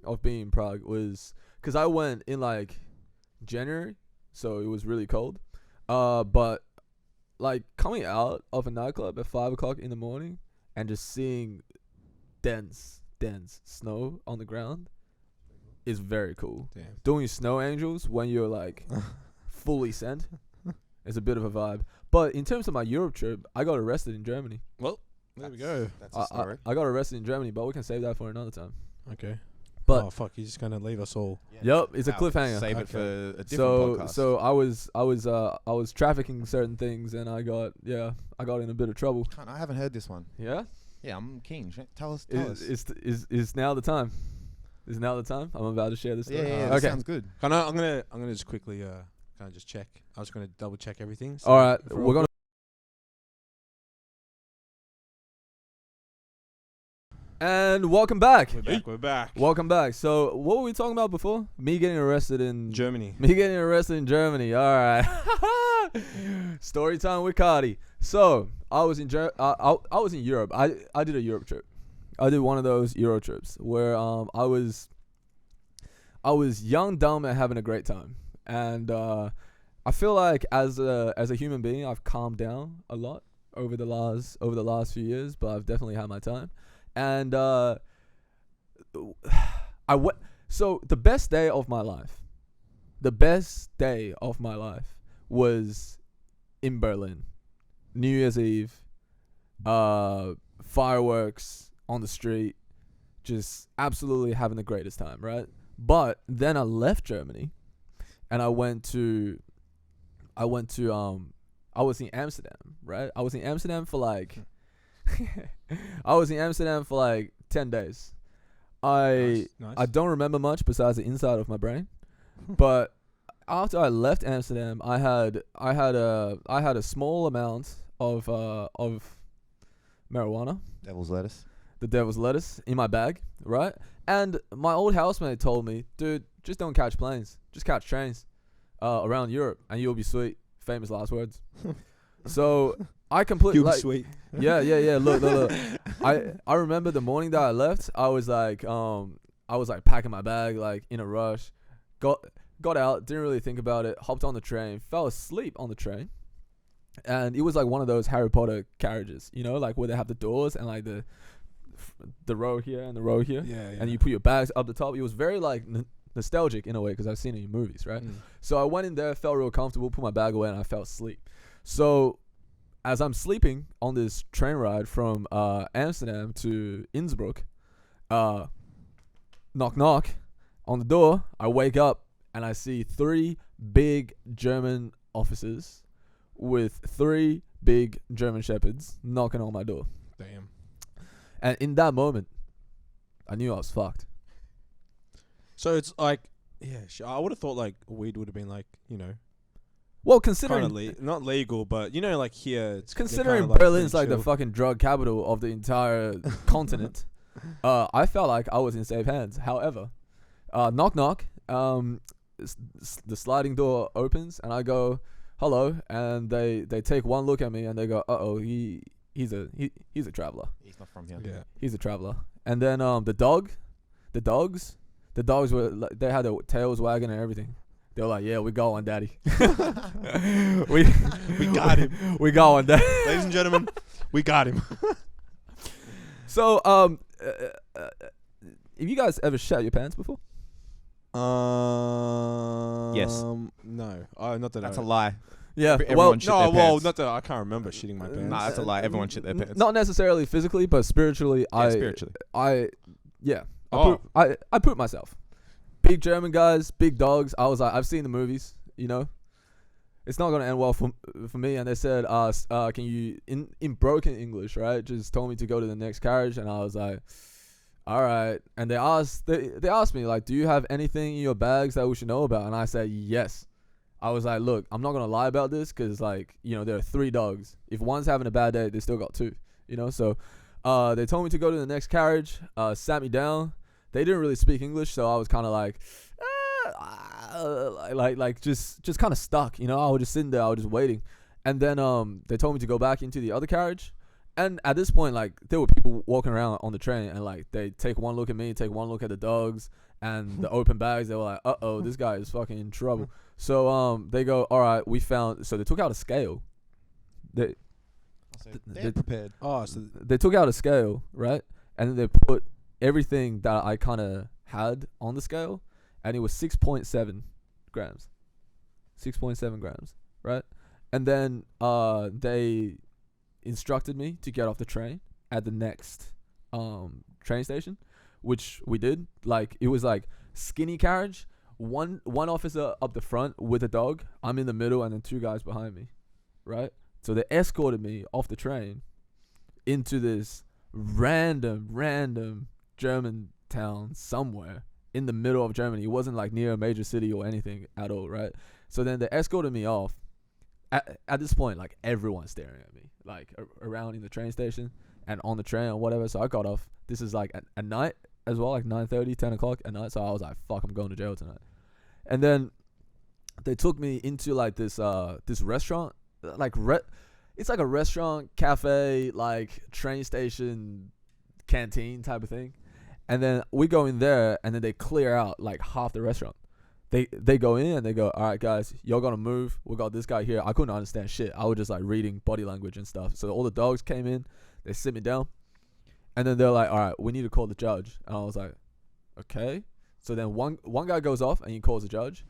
of being in Prague was because I went in like January, so it was really cold. But like coming out of a nightclub at 5 o'clock in the morning and just seeing dense snow on the ground is very cool. Damn. Doing snow angels when you're like fully sent is a bit of a vibe. But in terms of my Europe trip, I got arrested in Germany. Well, there we go. That's a story. I got arrested in Germany, but we can save that for another time. Okay. But oh fuck, you're just gonna leave us all. Yep, it's a Nah, cliffhanger. Save it Okay. for a different So podcast. I was trafficking certain things and I got in a bit of trouble. Cunt, I haven't heard this one. Yeah? Yeah, I'm keen. Tell us. Is now the time. Is now the time? I'm about to share this Yeah, story. yeah, that Okay. sounds good. I'm gonna just quickly kind of just check. I was gonna double check everything. So All right, if we're gonna. And welcome back. We're back. Welcome back. So, what were we talking about before? Me getting arrested in Germany. Me getting arrested in Germany. All right. Story time with Cardi. So, I was in I was in Europe. I did a Europe trip. I did one of those Euro trips where I was young, dumb, and having a great time. And I feel like as a human being, I've calmed down a lot over the last few years, but I've definitely had my time. And so the best day of my life was in Berlin. New Year's Eve, fireworks on the street, just absolutely having the greatest time, right? But then I left Germany and I was in Amsterdam, right? I was in Amsterdam for like 10 days. Nice. I don't remember much besides the inside of my brain. But after I left Amsterdam, I had a small amount of marijuana, Devil's lettuce. the devil's lettuce, in my bag, right? And my old housemate told me, dude, just don't catch planes, just catch trains around Europe, and you'll be sweet. Famous last words. So I completely You'll be like, sweet. yeah. Look. I remember the morning that I left. I was like packing my bag, like in a rush. Got out, didn't really think about it. Hopped on the train, fell asleep on the train, and it was like one of those Harry Potter carriages, you know, like where they have the doors and like the row here and the row here, Yeah. and you put your bags up the top. It was very like nostalgic in a way because I've seen it in movies, right? So I went in there, felt real comfortable, put my bag away, and I fell asleep. So as I'm sleeping on this train ride from Amsterdam to Innsbruck, knock knock on the door, I wake up and I see 3 big German officers with 3 big German shepherds knocking on my door. Damn. And in that moment, I knew I was fucked. So it's like, yeah, I would have thought like weed would have been like, you know, Well, kind considering of not legal, but you know, like here, it's considering kinda, like, Berlin's pretty like the chill. fucking drug capital of the entire continent, I felt like I was in safe hands. However, knock knock, the sliding door opens and I go, hello, and they take one look at me and they go, uh-oh, he's a traveler. He's not from here. Yeah. He's a traveler. And then the dogs were like, they had their tails wagging and everything. They were like, yeah, we got one, daddy. we got him. We got one, daddy. Ladies and gentlemen, we got him. So, have you guys ever shat your pants before? Yes. No. Not that That's I. a lie. Yeah. Everyone shit their pants. Not that I can't remember shitting my pants. Nah, that's a lie. Everyone shit their pants. Not necessarily physically, but spiritually. Yeah, spiritually. I Oh. I pooped myself. Big German guys, big dogs. I was like, I've seen the movies, you know. It's not gonna end well for me. And they said, can you in broken English, right? Just told me to go to the next carriage, and I was like, all right. And they asked me like, do you have anything in your bags that we should know about? And I said yes. I was like, look, I'm not gonna lie about this because like, you know, there are 3 dogs. If one's having a bad day, they still got 2. You know, so they told me to go to the next carriage. Sat me down. They didn't really speak English, so I was kind of like, just kind of stuck, you know. I was just sitting there, I was just waiting, and then they told me to go back into the other carriage, and at this point, like, there were people walking around on the train, and like they take one look at me, take one look at the dogs, and the open bags. They were like, uh-oh, this guy is fucking in trouble. So they go, all right, we found. So they took out a scale. They're prepared. Oh, so They took out a scale, right, and then they put everything that I kind of had on the scale, and it was 6.7 grams. 6.7 grams, right? And then they instructed me to get off the train at the next train station, which we did. Like, it was like skinny carriage, one officer up the front with a dog, I'm in the middle, and then 2 guys behind me, right? So they escorted me off the train into this random German town somewhere in the middle of Germany. It wasn't like near a major city or anything at all, right? So then they escorted me off. At this point, like, everyone's staring at me, like around in the train station and on the train or whatever. So I got off. This is like at night as well, like 9:30, 10 o'clock at night. So I was like, fuck, I'm going to jail tonight. And then they took me into like this restaurant, like it's like a restaurant, cafe, like train station, canteen type of thing. And then we go in there, and then they clear out like half the restaurant. They go in and they go, all right, guys, y'all gotta move. We got this guy here. I couldn't understand shit. I was just like reading body language and stuff. So all the dogs came in, they sit me down, and then they're like, all right, we need to call the judge. And I was like, okay. So then one guy goes off and he calls the judge.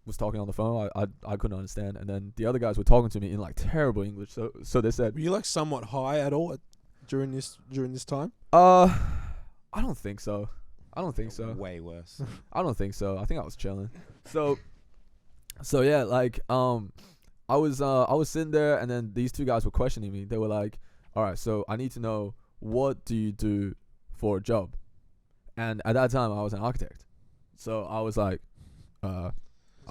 Was talking on the phone. I couldn't understand. And then the other guys were talking to me in like terrible English. So they said, were you like somewhat high at all during this time? I don't think so. Way worse. I don't think so. I think I was chilling. So yeah, like I was sitting there, and then these 2 guys were questioning me. They were like, all right, so I need to know, what do you do for a job? And at that time I was an architect. So I was like,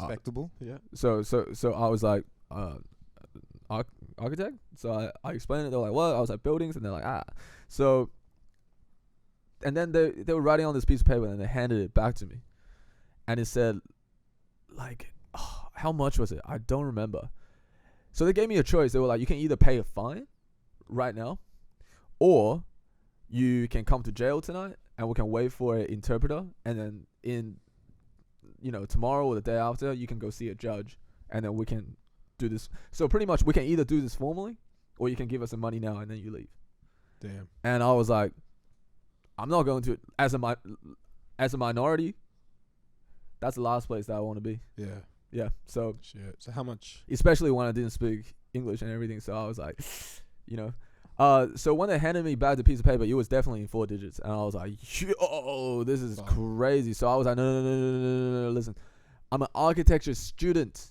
Respectable. Yeah. So I was like, architect. So I explained it. They were like, what? I was like, buildings. And they're like, ah. So, and then they were writing on this piece of paper, and they handed it back to me, and it said, like, how much was it? I don't remember. So they gave me a choice. They were like, you can either pay a fine right now, or you can come to jail tonight, and we can wait for an interpreter, and then in, you know, tomorrow or the day after, you can go see a judge, and then we can do this. So pretty much we can either do this formally, or you can give us the money now and then you leave. Damn. And I was like, I'm not going to, as a minority, that's the last place that I want to be. Yeah. Yeah. So Shit. So how much? especially when I didn't speak English and everything. So I was like, you know. So when they handed me back the piece of paper, it was definitely in 4 digits, and I was like, yo, this is crazy. So I was like, no, listen, I'm an architecture student,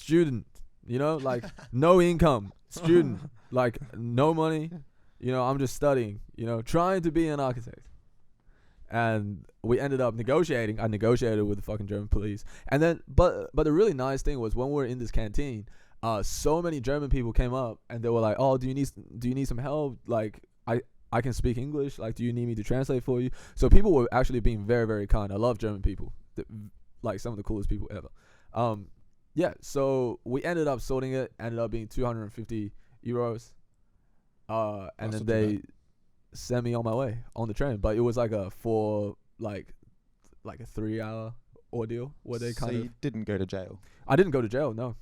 you know, like no income, student, like no money, you know, I'm just studying, you know, trying to be an architect. and we ended up negotiating. I negotiated with the fucking German police, and then but the really nice thing was when we were in this canteen, so many German people came up and they were like, "Oh, do you need some help? Like, I can speak English. Like, do you need me to translate for you?" So people were actually being very, very kind. I love German people. Like some of the coolest people ever. Yeah. So we ended up sorting it. Ended up being 250 euros. And then they sent me on my way on the train. But it was like a 3-hour ordeal where they So you didn't go to jail? I didn't go to jail. No,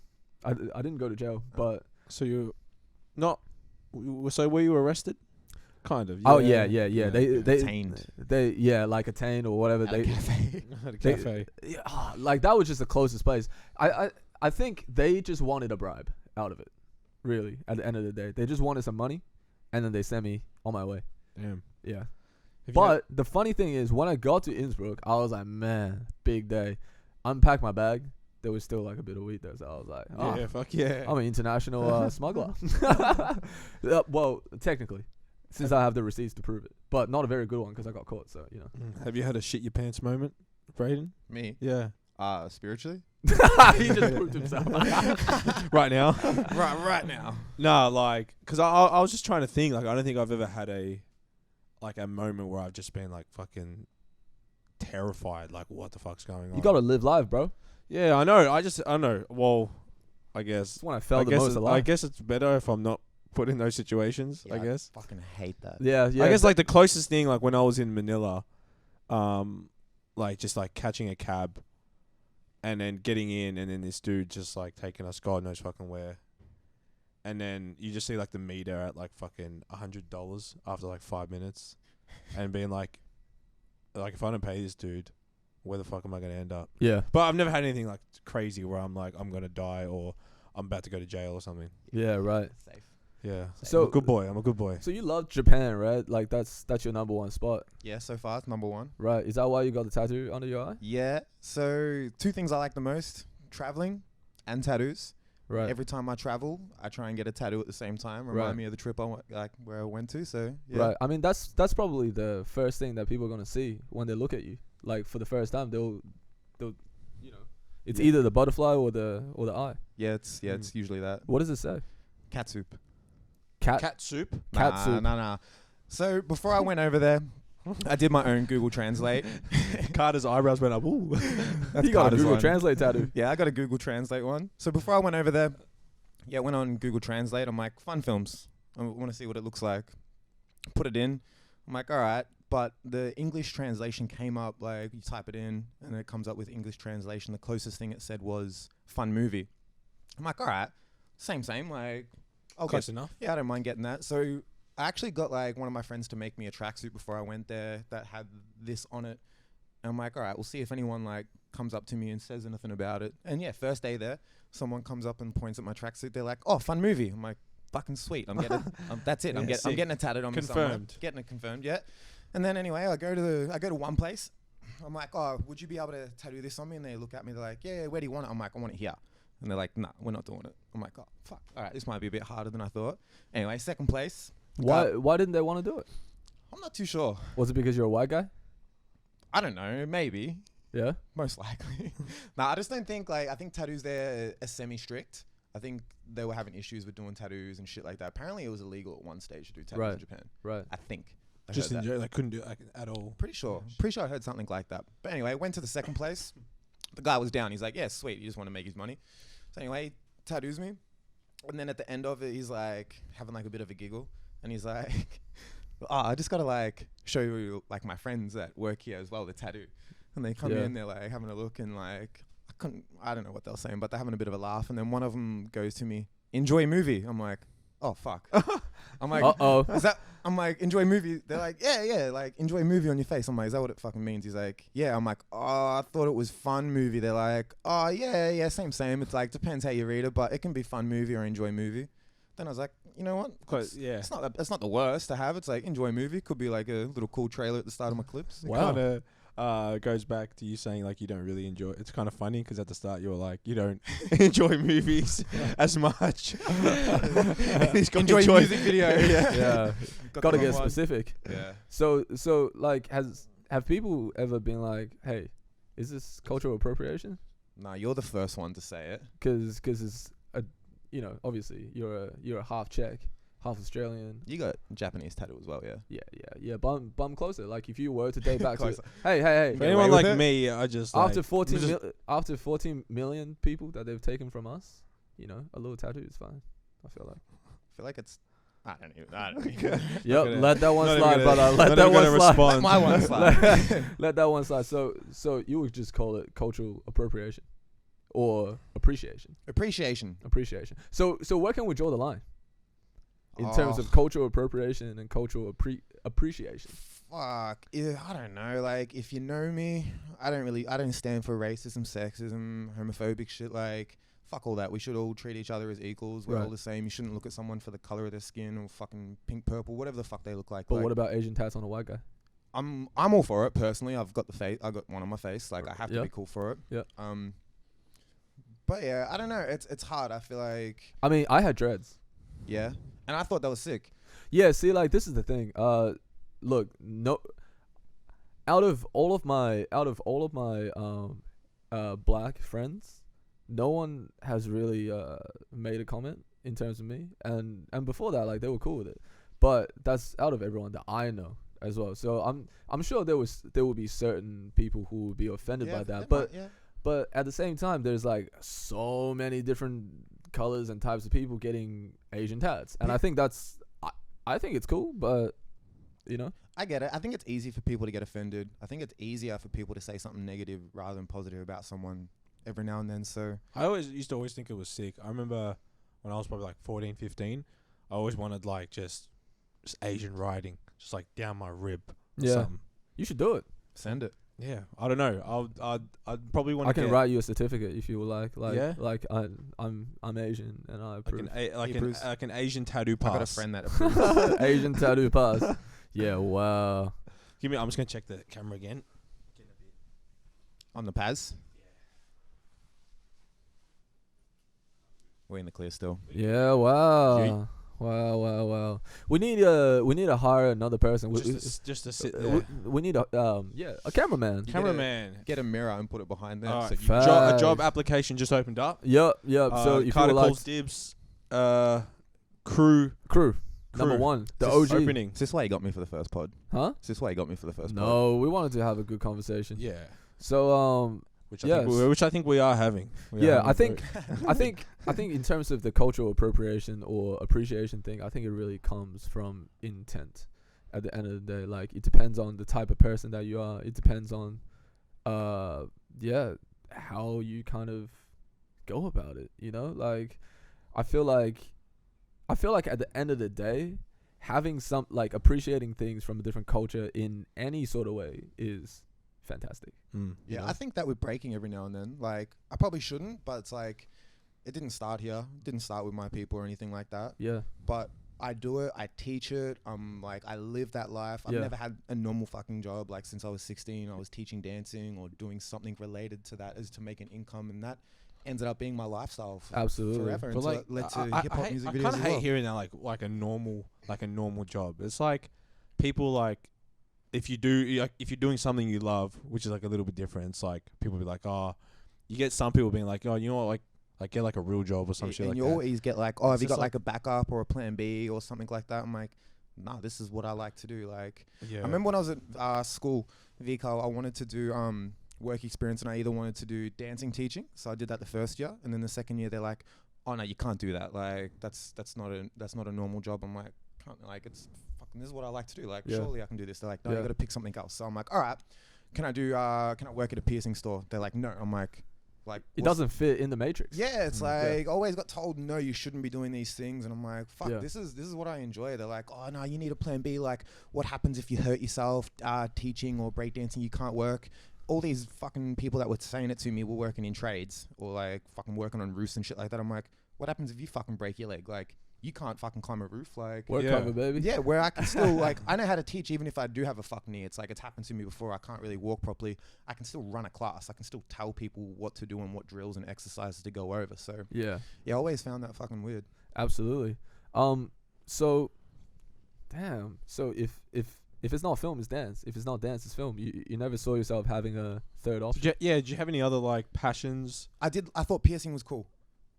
I didn't go to jail. But So you not. So were you arrested? Kind of. oh yeah. They Detained. like attained or whatever. At a cafe. At a cafe. Like that was just the closest place. I think they just wanted a bribe out of it. Really, at the end of the day, they just wanted some money, and then they sent me on my way. Damn. Yeah. But the funny thing is, when I got to Innsbruck, I was like, man, big day. Unpacked my bag. There was still like a bit of weed there, so I was like, oh, yeah, fuck yeah. I'm an international smuggler. Well, technically, since I have the receipts to prove it, but not a very good one because I got caught. So Have you had a shit your pants moment, Brayden? Me? Yeah. Spiritually? He just proved himself. Right now. right now. No, like, cause I was just trying to think. Like, I don't think I've ever had a moment where I've just been like fucking terrified. Like, what the fuck's going on? You gotta live life, bro. Yeah, I know. I know. Well, I guess. That's when I felt the most alive. I guess it's better if I'm not put in those situations. Yeah, I guess. I fucking hate that. Yeah. I guess like the closest thing, like when I was in Manila, like just like catching a cab, and then getting in, and then this dude just like taking us God knows fucking where, and then you just see like the meter at like fucking $100 after like 5 minutes, and being like if I don't pay this dude, where the fuck am I gonna end up? Yeah. But I've never had anything like crazy where I'm like I'm gonna die or I'm about to go to jail or something. Yeah. Right. Safe. Yeah. So I'm a good boy. I'm a good boy. So you love Japan, right? Like that's your number one spot, Yeah, so far it's number one. right? Is that why you got the tattoo under your eye? Yeah. So 2 things I like the most: traveling and tattoos. Right. Every time I travel, I try and get a tattoo at the same time. Right. Remind me of the trip where I went to. So yeah. Right. I mean, that's probably the first thing that people are gonna see when they look at you. Like for the first time, they'll it's either the butterfly or the eye. Yeah, it's usually that. What does it say? Cat soup. Cat soup. Cat soup. Nah. So before I went over there, I did my own Google Translate. Carter's eyebrows went up. Ooh. That's You got a Carter's Google one. Translate tattoo. Yeah, I got a Google Translate one. So before I went over there, went on Google Translate. I'm like, fun films. I want to see what it looks like. Put it in. I'm like, all right. But the English translation came up, like, you type it in, and it comes up with English translation. The closest thing it said was fun movie. I'm like, all right. Same. Like, okay. Close enough. Yeah, I don't mind getting that. So I actually got, like, one of my friends to make me a tracksuit before I went there that had this on it. And I'm like, all right, we'll see if anyone, like, comes up to me and says anything about it. And yeah, first day there, someone comes up and points at my tracksuit. They're like, oh, fun movie. I'm like, fucking sweet. I'm getting that's it. Yeah, I'm getting it tatted on me somewhere. Confirmed. Getting it confirmed, yeah. And then anyway, I go to one place. I'm like, oh, would you be able to tattoo this on me? And they look at me. They're like, yeah, where do you want it? I'm like, I want it here. And they're like, nah, we're not doing it. I'm like, oh, fuck. All right, this might be a bit harder than I thought. Anyway, second place. Why didn't they want to do it? I'm not too sure. Was it because you're a white guy? I don't know. Maybe. Yeah. Most likely. Nah, I just don't think, like, I think tattoos there are semi-strict. I think they were having issues with doing tattoos and shit like that. Apparently, it was illegal at one stage to do tattoos in Japan. Right. I think. I Just heard in that. jail, they couldn't do it like, at all. Pretty sure I heard something like that. But anyway, went to the second place. The guy was down. He's like, yeah, sweet. You just want to make his money. So anyway, tattoos me. And then at the end of it, he's like having like a bit of a giggle. And he's like, oh, I just got to like show you like my friends that work here as well, the tattoo. And they come in, they're like having a look and like, I don't know what they're saying, but they're having a bit of a laugh. And then one of them goes to me, enjoy movie. I'm like, oh, fuck. I'm like, Uh-oh. I'm like, enjoy movie. They're like, yeah, like, enjoy movie on your face. I'm like, is that what it fucking means? He's like, yeah. I'm like, oh, I thought it was fun movie. They're like, oh, yeah, same. It's like, depends how you read it, but it can be fun movie or enjoy movie. Then I was like, you know what? It's not the worst to have. It's like, enjoy movie. Could be like a little cool trailer at the start of my clips. Wow. Kind of goes back to you saying like you don't really enjoy it. It's kind of funny because at the start you were like you don't enjoy movies as much. Enjoy music video. Yeah. Got Gotta the get wrong one. specific. Yeah. So like have people ever been like, "Hey, is this cultural appropriation?" Nah, you're the first one to say it. Because it's a, obviously you're a half Czech, half Australian. You got Japanese tattoo as well, yeah. Yeah. Bum closer. Like if you were to date back to, Closer. hey. For anyone like me, I just After like, 14 million people that they've taken from us, a little tattoo is fine. I feel like. It's. I don't even. Yep, let that one not slide, even brother. gonna- Let not that even one gonna slide. respond. Let my one slide. Let that one slide. So you would just call it cultural appropriation, or appreciation. Appreciation. So where can we draw the line in terms of cultural appropriation and cultural appreciation? Fuck. Yeah, I don't know. Like, if you know me, I don't stand for racism, sexism, homophobic shit. Like, fuck all that. We should all treat each other as equals. We're all the same. You shouldn't look at someone for the color of their skin or fucking pink, purple, whatever the fuck they look like. But what about Asian tats on a white guy? I'm all for it personally. I've got I got one on my face. Like, I have to Yeah. be cool for it. Yeah. But yeah, I don't know. It's hard. I feel like, I mean, I had dreads. yeah, and I thought that was sick. Yeah, see, like this is the thing. Look, no, out of all of my black friends, no one has really made a comment in terms of me, and before that, like they were cool with it. But that's out of everyone that I know as well. So I'm sure there will be certain people who would be offended by that. But at the same time, there's like so many different colors and types of people getting Asian tats, and I think I think it's cool, but I get it. I think it's easy for people to get offended. I think it's easier for people to say something negative rather than positive about someone every now and then. So I used to think it was sick. I remember when I was probably like 14, 15, I always wanted like just Asian writing, just like down my rib or something. You should do it. send it. Yeah, I don't know. I'd probably want to. I can write you a certificate if you would like. Yeah? Like I'm Asian and I approve. Like an Asian tattoo I pass. got a friend that approves. Asian tattoo pass. Yeah, wow. I'm just gonna check the camera again. On the Paz. We're in the clear still. Yeah, wow. Yeet. Wow. We need to hire another person. Just to sit there. We need a cameraman. Cameraman. Get a mirror and put it behind there. Alright. So you Facts. A job application just opened up. Yep. So if you Carter would like Calls Dibs, crew number one, the Just OG. opening. Is this why you got me for the first pod? Huh? Is this why you got me for the first pod? No, we wanted to have a good conversation. Yeah. So Which I think we are having. I think in terms of the cultural appropriation or appreciation thing, I think it really comes from intent. At the end of the day, like it depends on the type of person that you are. It depends on, how you kind of go about it. Like I feel like at the end of the day, having some like appreciating things from a different culture in any sort of way is fantastic. Yeah, I think that with breaking every now and then. Like, I probably shouldn't, but it's like, it didn't start here. It didn't start with my people or anything like that. Yeah. But I do it. I teach it. Like, I live that life. I've never had a normal fucking job. Like, since I was 16, I was teaching dancing or doing something related to that as to make an income, and that ended up being my lifestyle forever. But until like, it led to I hip hop music videos kind as of well. hate hearing that like a normal job. It's like people like if you're doing something you love, which is like a little bit different. It's like people be like, oh, you get some people being like, oh, you know what, like get like a real job or some shit and like you that. always get like, oh, have you just got like a backup or a plan B or something like that? I'm like, nah, this is what I like to do. Like, Yeah. I remember when I was at school, VCAL, I wanted to do work experience, and I either wanted to do dancing teaching, so I did that the first year, and then the second year they're like, oh no, you can't do that. Like that's not a normal job. I'm like, it's fucking, this is what I like to do. Like, surely I can do this. They're like, no, you got to pick something else. So I'm like, all right, can I work at a piercing store? They're like, no. I'm like it doesn't fit in the matrix. yeah, it's like always got told no, you shouldn't be doing these things, and I'm like, fuck, this is what I enjoy. They're like, oh no, you need a plan B. Like, what happens if you hurt yourself teaching or breakdancing? You can't work. All these fucking people that were saying it to me were working in trades or like fucking working on roofs and shit like that. I'm like, what happens if you fucking break your leg? Like, you can't fucking climb a roof. Like, Work cover, baby. yeah, where I can still like, I know how to teach even if I do have a fucked knee. It's like, it's happened to me before. I can't really walk properly. I can still run a class. I can still tell people what to do and what drills and exercises to go over. So Yeah. I always found that fucking weird. Absolutely. So, damn. So if if it's not film, it's dance. If it's not dance, it's film. You never saw yourself having a third option. Did you have any other like passions? I thought piercing was cool.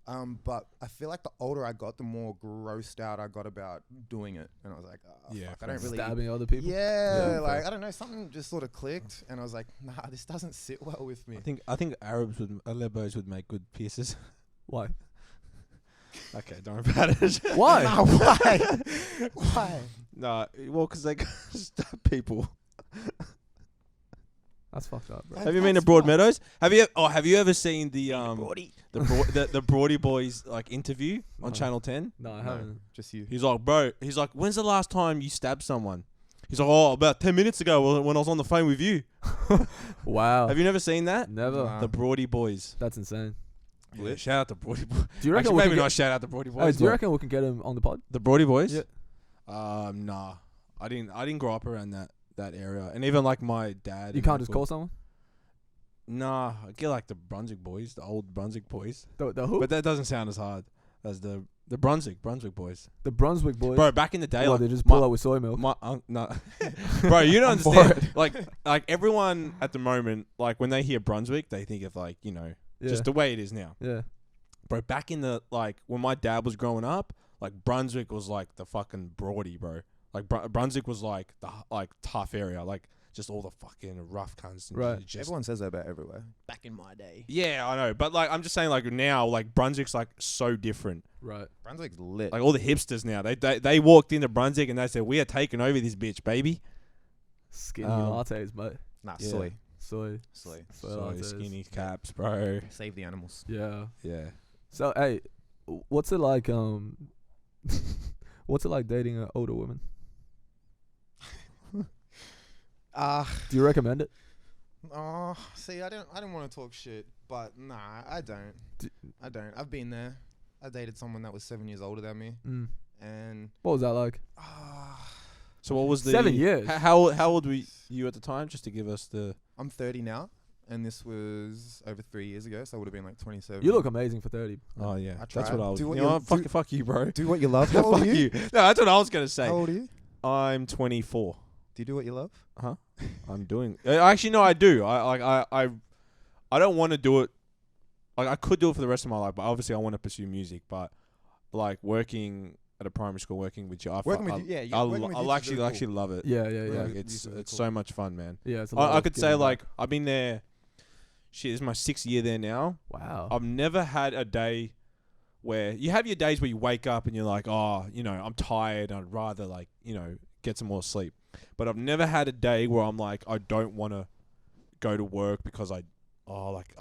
But I feel like the older I got, the more grossed out I got about doing it. And I was like, fuck, I don't really... Stabbing other people? Yeah, like, I don't know, something just sort of clicked. And I was like, nah, this doesn't sit well with me. I think Lebos would make good piercers. Why? Okay, don't worry about it. Why? Nah, why? Why? Nah, well, because they stab people. That's fucked up, bro. Have you been to Broadmeadows? Have you ever seen the Broady Boys like interview on Channel 10? No, I haven't. Just you. He's like, when's the last time you stabbed someone? He's like, about 10 minutes ago when I was on the phone with you. Wow. Have you never seen that? Never. Nah. The Broady Boys. That's insane. Yeah, shout out to Broady Boys. Do you reckon Actually, we maybe can not get, shout out to Broady hey, Boys. do you reckon we can get him on the pod? The Broady Boys? Yeah. Nah. I didn't grow up around that area. And even like my dad. You can't just call someone? Nah, I get like the Brunswick boys, the old Brunswick boys. The who? But that doesn't sound as hard as the Brunswick boys. The Brunswick boys. Bro, back in the day, Well, like they just pull out with soy milk. no, bro, you don't I'm for understand. Like everyone at the moment, like when they hear Brunswick, they think of like Yeah. just the way it is now. Yeah. Bro, back in the like when my dad was growing up, like Brunswick was like the fucking Broady, bro. Like Brunswick was like the like tough area, like just all the fucking rough cunts. And Right. just, Everyone says that about everywhere. Back in my day. yeah, I know, but like I'm just saying, like now, like Brunswick's like so different. Right. Brunswick's lit. Like all the hipsters now, they walked into Brunswick and they said, "We are taking over this bitch, baby." Skinny Um, lattes, mate. nah, yeah. soy. Soy. Soy. Soy So lattes. skinny caps, bro. Save the animals. Yeah. Yeah. So, hey, what's it like, what's it like dating an older woman? Do you recommend it? See, I don't want to talk shit, but nah, I don't. I don't. I've been there. I dated someone that was 7 years older than me, and What was that like? So what was the 7 years? How old were you at the time? Just to give us the. I'm 30 now, and this was over 3 years ago, so I would have been like 27. You look amazing for 30. Oh yeah, I that's tried. what I was. Do what You know you- what? do- Fuck you, bro. Do what you love. How old are Fuck you. No, that's what I was gonna say. How old are you? I'm 24. Do you do what you love? Huh? I'm doing. Actually, no, I do. I don't want to do it. Like I could do it for the rest of my life, but obviously I want to pursue music. But like working at a primary school, working with you, Working with you, yeah. Working with you I'll is really actually love it. Yeah. Like, Yeah. it's Really it's cool. so much fun, man. Yeah, it's a lot I of could say giving like back. I've been there. Shit, this is my 6th year there now. Wow. I've never had a day where you have your days where you wake up and you're like, oh, I'm tired. I'd rather like, get some more sleep. But I've never had a day where I'm like, I don't want to go to work because I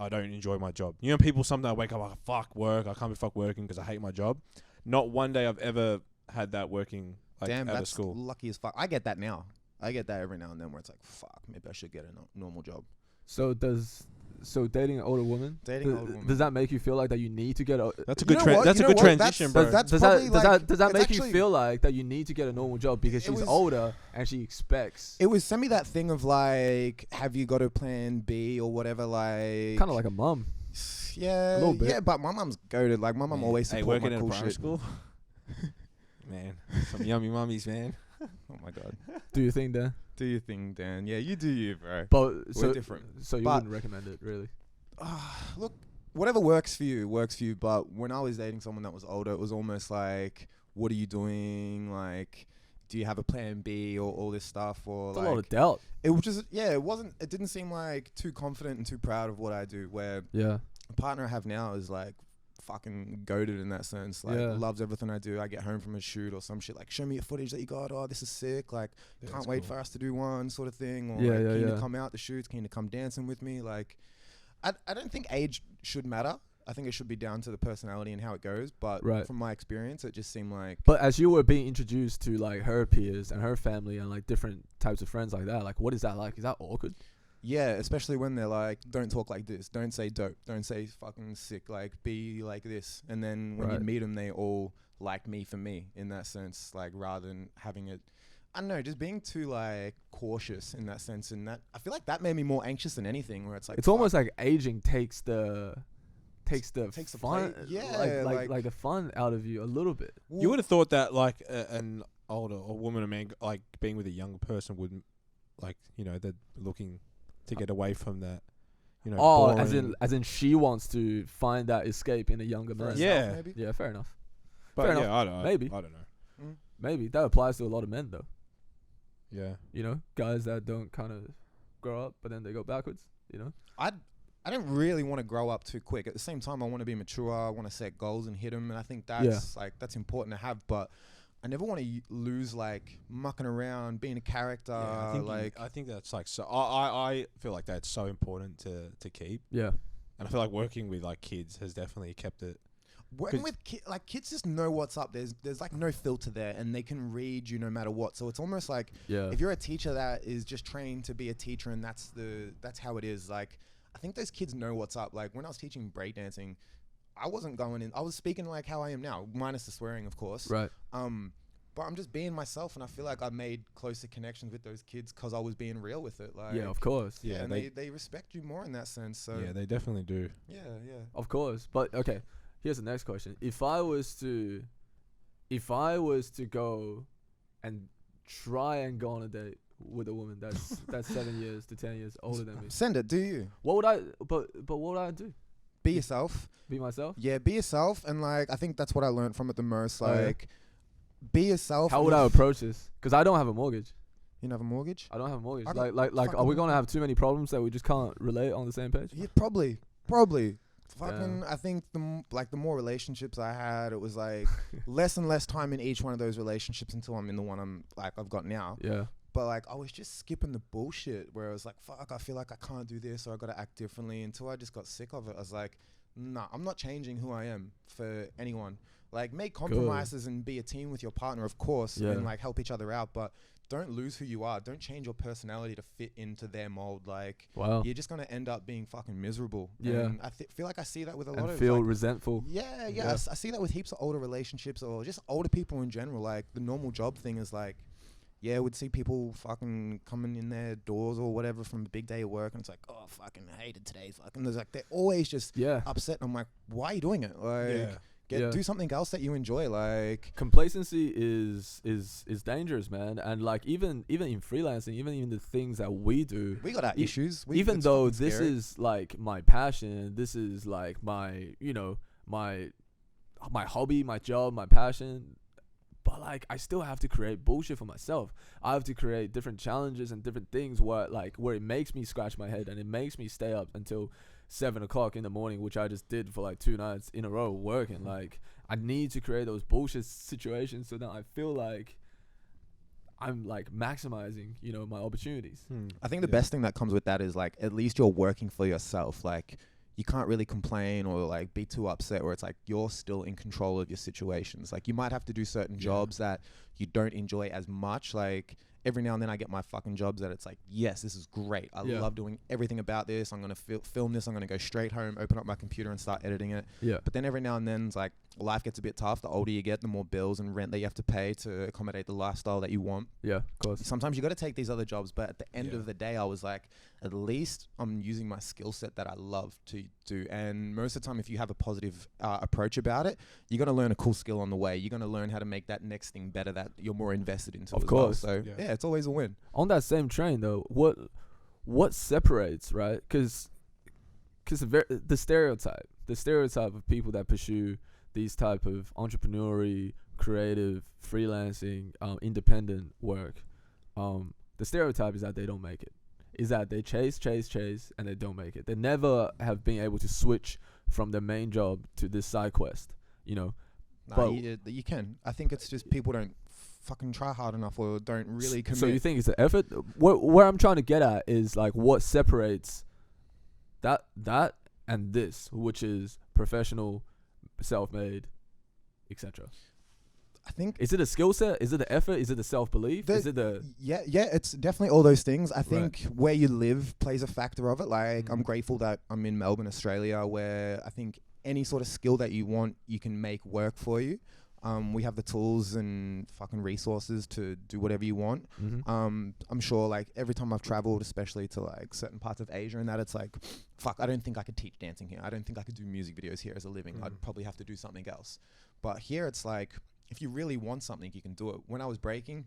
don't enjoy my job. People sometimes wake up like, fuck work. I can't be fuck working because I hate my job. Not one day I've ever had that working like Damn, out of that's school. lucky as fuck. I get that now. I get that every now and then where it's like, fuck, maybe I should get a normal job. So dating an older woman? Dating an older woman. Does that make you feel like that you need to get a... That's a You good know what? that's You a know good what? transition, That's- bro. that's Does probably that like- does that it's make you actually- feel like that you need to get a normal job because It she's was- older and she expects... It was send me that thing of like, have you got a plan B or whatever? Like, Kind of like a mum. yeah, a little bit. yeah. But my mum's goated. Like my mum always Hey, support working my in cool a primary shit. school. Man, some yummy mummies, man. Oh my god. Do you think that? Do your thing, Dan. Yeah, you do you, bro. But so We're different. So you But- wouldn't recommend it, really? Look, whatever works for you, works for you. But when I was dating someone that was older, it was almost like, what are you doing? Like, do you have a plan B or all this stuff? Or It's like, a lot of doubt. it was just, it didn't seem like too confident and too proud of what I do. Where Yeah. the partner I have now is like fucking goated in that sense. Like, Yeah. loves everything I do. I get home from a shoot or some shit like, show me your footage that you got. Oh, this is sick. Like, Yeah, can't that's wait cool. for us to do one sort of thing. Or Yeah, like, yeah, keen yeah. to come out the shoots, keen to come dancing with me. Like, I don't think age should matter. I think it should be down to the personality and how it goes. But Right. from my experience, it just seemed like, But as you were being introduced to like her peers and her family and like different types of friends like that, like what is that like? Is that awkward? yeah, especially when they're like, don't talk like this, don't say dope, don't say fucking sick, like be like this. And then when Right. you meet them, they all like me for me in that sense, like rather than having it, I don't know, just being too like cautious in that sense. And that, I feel like that made me more anxious than anything, where it's like, It's almost like aging takes the Takes the fun, play- yeah, like the fun out of you a little bit. You would have thought that like an older or woman or man like being with a younger person wouldn't like they're looking to get away from that. Oh, boring. as in she wants to find that escape in a younger man. Yeah. Maybe. Yeah, fair enough. But fair yeah, enough. I don't know. Maybe. I don't know. Maybe that applies to a lot of men though. Yeah. Guys that don't kind of grow up, but then they go backwards. I don't really want to grow up too quick. At the same time, I want to be mature. I want to set goals and hit them, and I think that's that's important to have. But I never want to lose like mucking around, being a character. Yeah, I think that's like so. I feel like that's so important to keep. Yeah. And I feel like working with like kids has definitely kept it. Working with kids just know what's up. There's like no filter there, and they can read you no matter what. So it's almost like if you're a teacher that is just trained to be a teacher, and that's how it is. Like I think those kids know what's up. Like when I was teaching breakdancing, I wasn't going in. I was speaking like how I am now, minus the swearing, of course. Right. But I'm just being myself, and I feel like I made closer connections with those kids because I was being real with it. Like Yeah, of course. yeah, and they respect you more in that sense. So Yeah, they definitely do. yeah. Of course. But okay, here's the next question. If I was to go and try and go on a date with a woman that's 7 years to 10 years older than me, Send it. Do you what would I? But what would I do? be yourself? Be myself? Yeah, be yourself, and like I think that's what I learned from it the most. Oh, yeah. Like, be yourself. How and would I if approach this? Because I don't have a mortgage. You don't have a mortgage? I don't have a mortgage. I got Like, fucking- are we gonna have too many problems that we just can't relate on the same page? Yeah, probably. Fucking, I think the more relationships I had, it was like less and less time in each one of those relationships until I'm in the one I've got now. Yeah. But like I was just skipping the bullshit where I was like, fuck, I feel like I can't do this or I gotta act differently until I just got sick of it. I was like, nah, I'm not changing who I am for anyone. Like make compromises and be a team with your partner, of course, and like help each other out, but don't lose who you are. Don't change your personality to fit into their mold. Like you're just gonna end up being fucking miserable. Yeah. And I feel like I see that with a lot of feel like, resentful. yeah. I see that with heaps of older relationships or just older people in general. Like the normal job thing is like, yeah, we'd see people fucking coming in their doors or whatever from a big day of work, and it's like, oh, fucking hated today. Fucking, there's like they're always just upset. And I'm like, why are you doing it? Like, do something else that you enjoy. Like complacency is dangerous, man. And like even in freelancing, even in the things that we do, we got our issues. Even though this is like my passion, this is like my my hobby, my job, my passion. But like I still have to create bullshit for myself. I have to create different challenges and different things where it makes me scratch my head and it makes me stay up until 7 o'clock in the morning, which I just did for like 2 nights in a row working. Like I need to create those bullshit situations so that I feel like I'm like maximizing, my opportunities. I think the best thing that comes with that is like at least you're working for yourself. Like you can't really complain or like be too upset where it's like you're still in control of your situations. Like you might have to do certain jobs that you don't enjoy as much. Like every now and then I get my fucking jobs that it's like, yes, this is great. I love doing everything about this. I'm going to film this. I'm going to go straight home, open up my computer and start editing it. Yeah. But then every now and then it's like life gets a bit tough. The older you get, the more bills and rent that you have to pay to accommodate the lifestyle that you want. Yeah, of course. Sometimes you got to take these other jobs. But at the end of the day, I was like, at least I'm using my skill set that I love to do. And most of the time, if you have a positive approach about it, you're going to learn a cool skill on the way. You're going to learn how to make that next thing better that you're more invested into. Of course. Well. So yeah, it's always a win. On that same train though, what separates, right? Because the stereotype of people that pursue these type of entrepreneurial, creative, freelancing, independent work, the stereotype is that they don't make it. Is that they chase, and they don't make it. They never have been able to switch from their main job to this side quest, Nah, but you can. I think it's just people don't fucking try hard enough or don't really commit. So you think it's the effort? Where I'm trying to get at is like what separates that and this, which is professional, self-made, etc. I think is it a skill set? Is it the effort? Is it the self-belief? Is it the yeah? It's definitely all those things. I think where you live plays a factor of it. Like I'm grateful that I'm in Melbourne, Australia, where I think any sort of skill that you want, you can make work for you. We have the tools and fucking resources to do whatever you want. I'm sure like every time I've traveled, especially to like certain parts of Asia and that, it's like, fuck, I don't think I could teach dancing here. I don't think I could do music videos here as a living. I'd probably have to do something else. But here it's like, if you really want something, you can do it. When I was breaking,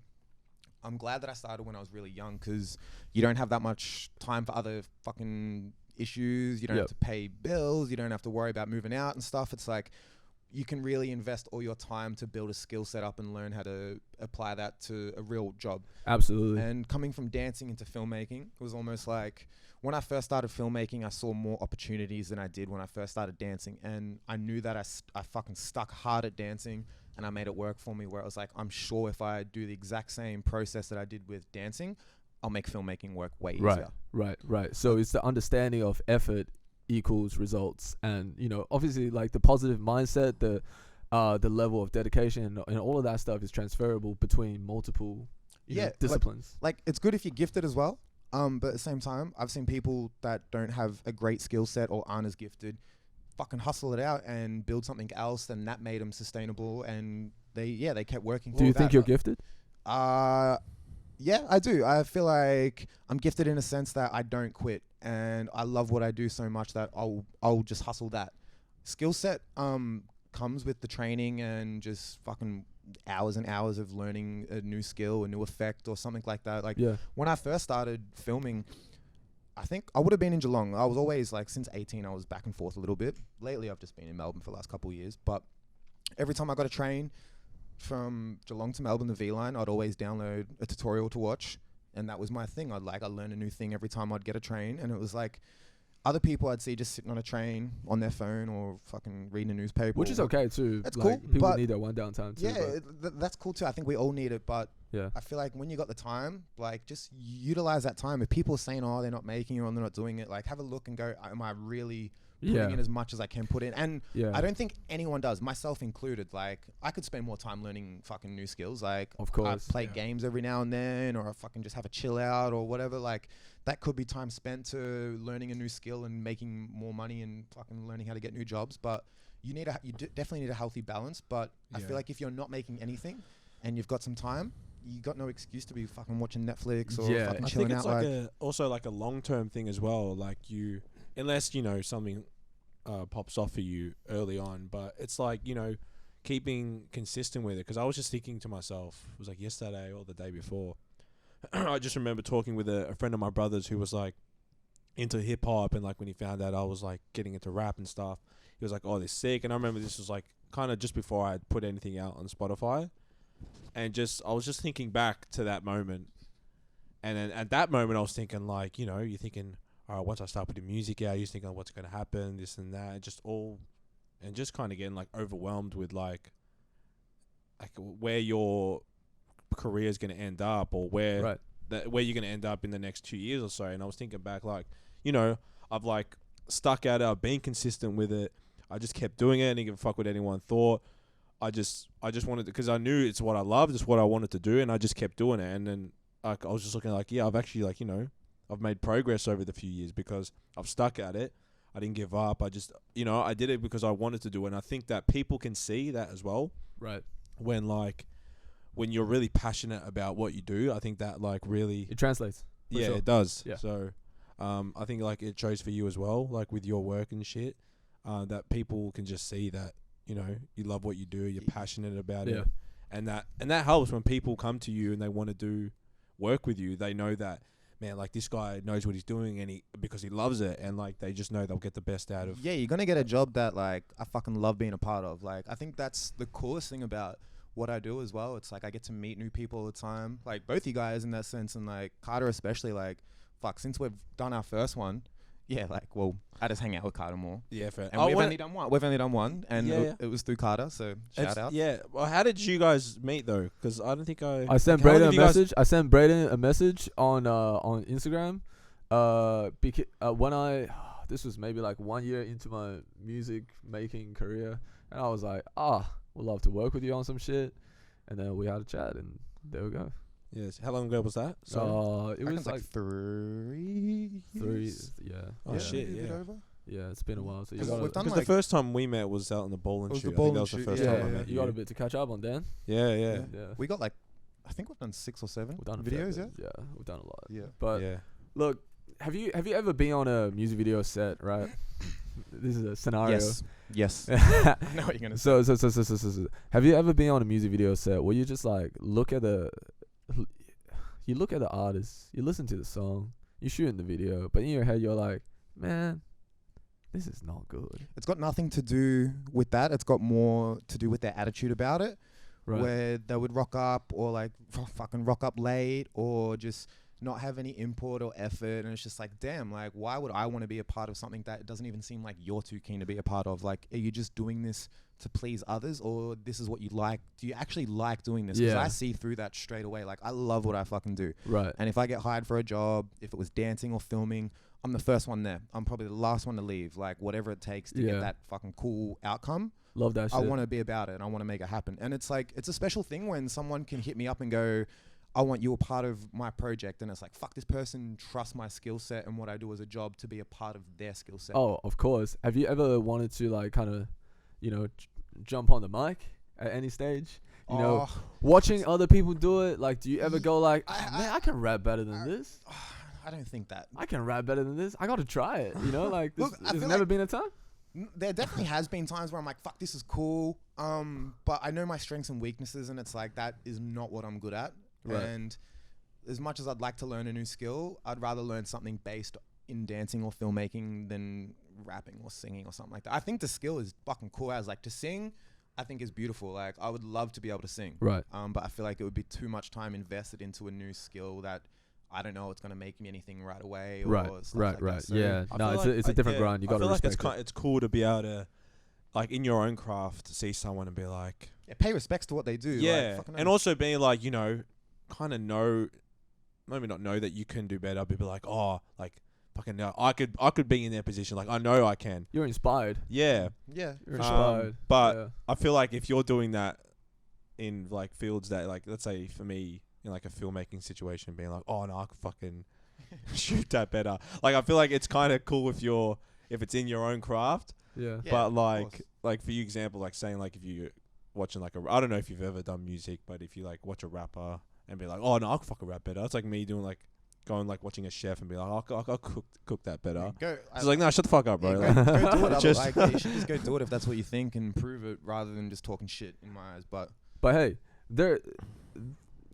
I'm glad that I started when I was really young, because you don't have that much time for other fucking issues. You don't have to pay bills. You don't have to worry about moving out and stuff. It's like you can really invest all your time to build a skill set up and learn how to apply that to a real job. Absolutely. And coming from dancing into filmmaking, it was almost like when I first started filmmaking, I saw more opportunities than I did when I first started dancing. And I knew that I fucking stuck hard at dancing, and I made it work for me, where I was like, I'm sure if I do the exact same process that I did with dancing, I'll make filmmaking work way easier. Right. So it's the understanding of effort equals results, and you know, obviously, like the positive mindset, the level of dedication, and all of that stuff is transferable between multiple you know, disciplines. Like it's good if you're gifted as well. But at the same time, I've seen people that don't have a great skill set or aren't as gifted fucking hustle it out and build something else, and that made them sustainable, and they kept working. Do you think you're gifted? Yeah, I do. I feel like I'm gifted in a sense that I don't quit, and I love what I do so much that I'll just hustle that. Skill set comes with the training and just fucking hours and hours of learning a new skill, a new effect, or something like that. Like when I first started filming, I think I would have been in Geelong. I was always like, since 18, I was back and forth a little bit. Lately, I've just been in Melbourne for the last couple of years. But every time I got a train from Geelong to Melbourne, the V-line, I'd always download a tutorial to watch. And that was my thing. I'd learn a new thing every time I'd get a train. And it was like, other people I'd see just sitting on a train on their phone or fucking reading a newspaper. Which is okay too. That's like, cool. People need that one downtime too. Yeah, that's cool too. I think we all need it. But I feel like when you got the time, like just utilize that time. If people are saying, oh, they're not making it or they're not doing it, like have a look and go, am I really putting in as much as I can put in? And I don't think anyone does, myself included. Like I could spend more time learning fucking new skills. Like of course, I play games every now and then, or I fucking just have a chill out or whatever. Like that could be time spent to learning a new skill and making more money and fucking learning how to get new jobs. But you definitely need a healthy balance. But I feel like if you're not making anything and you've got some time, you got no excuse to be fucking watching Netflix or fucking chilling out. I think it's also like a long-term thing as well. Like unless you know something pops off for you early on, but it's like, you know, keeping consistent with it. Because I was just thinking to myself, it was like yesterday or the day before, I just remember talking with a friend of my brother's who was like into hip hop, and like when he found out I was like getting into rap and stuff, he was like, oh, they're sick. And I remember this was like kind of just before I had put anything out on Spotify, and I was just thinking back to that moment. And then at that moment I was thinking, like, you know, you're thinking, all right, once I start putting music out, you're thinking what's going to happen, this and that, and just kind of getting like overwhelmed with like where your career is going to end up, or where you're going to end up in the next 2 years or so. And I was thinking back, like, you know, I've like stuck at it, I've been consistent with it, I just kept doing it, I didn't give a fuck what anyone thought. I just wanted to, because I knew it's what I loved, it's what I wanted to do, and I just kept doing it. And then like I was just looking like, I've actually, like, you know, I've made progress over the few years because I've stuck at it. I didn't give up. I just, you know, I did it because I wanted to do it. And I think that people can see that as well. Right. When you're really passionate about what you do, I think that like really... It translates. Yeah, sure. It does. Yeah. So I think like it shows for you as well, like with your work and shit, that people can just see that, you know, you love what you do, you're passionate about it. And that helps when people come to you and they want to do work with you. They know that, man, like this guy knows what he's doing, and because he loves it, and like they just know they'll get the best out of. Yeah, you're gonna get a job that like I fucking love being a part of. Like I think that's the coolest thing about what I do as well. It's like I get to meet new people all the time. Like both you guys in that sense, and like Carter especially. Like fuck, since we've done our first one, I just hang out with Carter more. Yeah, fair. And we've only done one, and it was through Carter. So shout out. Yeah. Well, how did you guys meet though? Because I don't think I sent Brayden a message. I sent Brayden a message on Instagram. When this was maybe like 1 year into my music making career, and I was like, would love to work with you on some shit. And then we had a chat, and there we go. Yes. How long ago was that? It was like 3 years. Yeah. Oh shit. Yeah. Over? Yeah, it's been a while. So you Because got we've the first time we met was out on the ball and It was shoot. the ball I think that and was the shoot, first yeah. time I met you got a bit to catch up on, Dan. Yeah. We got like, I think we've done 6 or 7 We've done videos. Yeah, we've done a lot. Yeah. But Yeah. look, have you ever been on a music video set, right? this is a scenario. Yes. I know what you're gonna say. So, have you ever been on a music video set where you just like look at the artist, you listen to the song, you shoot in the video, but in your head you're like, man, this is not good. It's got nothing to do with that. It's got more to do with their attitude about it. Right. Where they would rock up or like fucking rock up late or just not have any input or effort, and it's just like, damn, like why would I want to be a part of something that doesn't even seem like you're too keen to be a part of? Like, are you just doing this to please others, or this is what you like? Do you actually like doing this? Because I see through that straight away. Like, I love what I fucking do. Right. And if I get hired for a job, if it was dancing or filming, I'm the first one there. I'm probably the last one to leave. Like, whatever it takes to get that fucking cool outcome. Love that shit. I want to be about it and I want to make it happen. And it's like, it's a special thing when someone can hit me up and go, I want you a part of my project. And it's like, fuck, this person trusts my skill set and what I do as a job to be a part of their skill set. Oh, of course. Have you ever wanted to like kind of, you know, jump on the mic at any stage? You know, watching other people do it. Like, do you ever go like, man, I can rap better than this? I don't think that. I can rap better than this. I got to try it. You know, like, Look, there's never been a time. There definitely has been times where I'm like, fuck, this is cool. But I know my strengths and weaknesses, and it's like, that is not what I'm good at. Right. And as much as I'd like to learn a new skill, I'd rather learn something based in dancing or filmmaking than rapping or singing or something like that. I think the skill is fucking cool. As like, to sing, I think is beautiful. Like, I would love to be able to sing. Right. But I feel like it would be too much time invested into a new skill that I don't know it's going to make me anything right away. Or Right. stuff like that. So Yeah. No, it's a different grind. You got to I feel like respect it's cool to be able to, like, in your own craft, see someone and be like, yeah, pay respects to what they do. yeah, like, fucking and also being like, you know, kind of know, maybe not know that you can do better, but be like, oh, like, fucking no, I could be in their position. Like, I know I can. You're inspired. Yeah. yeah. You're inspired. But yeah. I feel like if you're doing that in like fields that, like, let's say for me in like a filmmaking situation, being like, oh no, I could fucking shoot that better. Like, I feel like it's kind of cool if it's in your own craft. Yeah. Yeah, But of like for you example, like saying like if you watching like I don't know if you've ever done music, but if you like watch a rapper and be like, oh no, I could fucking rap better. It's like me doing like going like watching a chef and be like, I'll cook that better. It's like, no, shut the fuck up, bro. Yeah, go do it. Just- Like, you should just go do it if that's what you think and prove it rather than just talking shit in my eyes. But But hey, there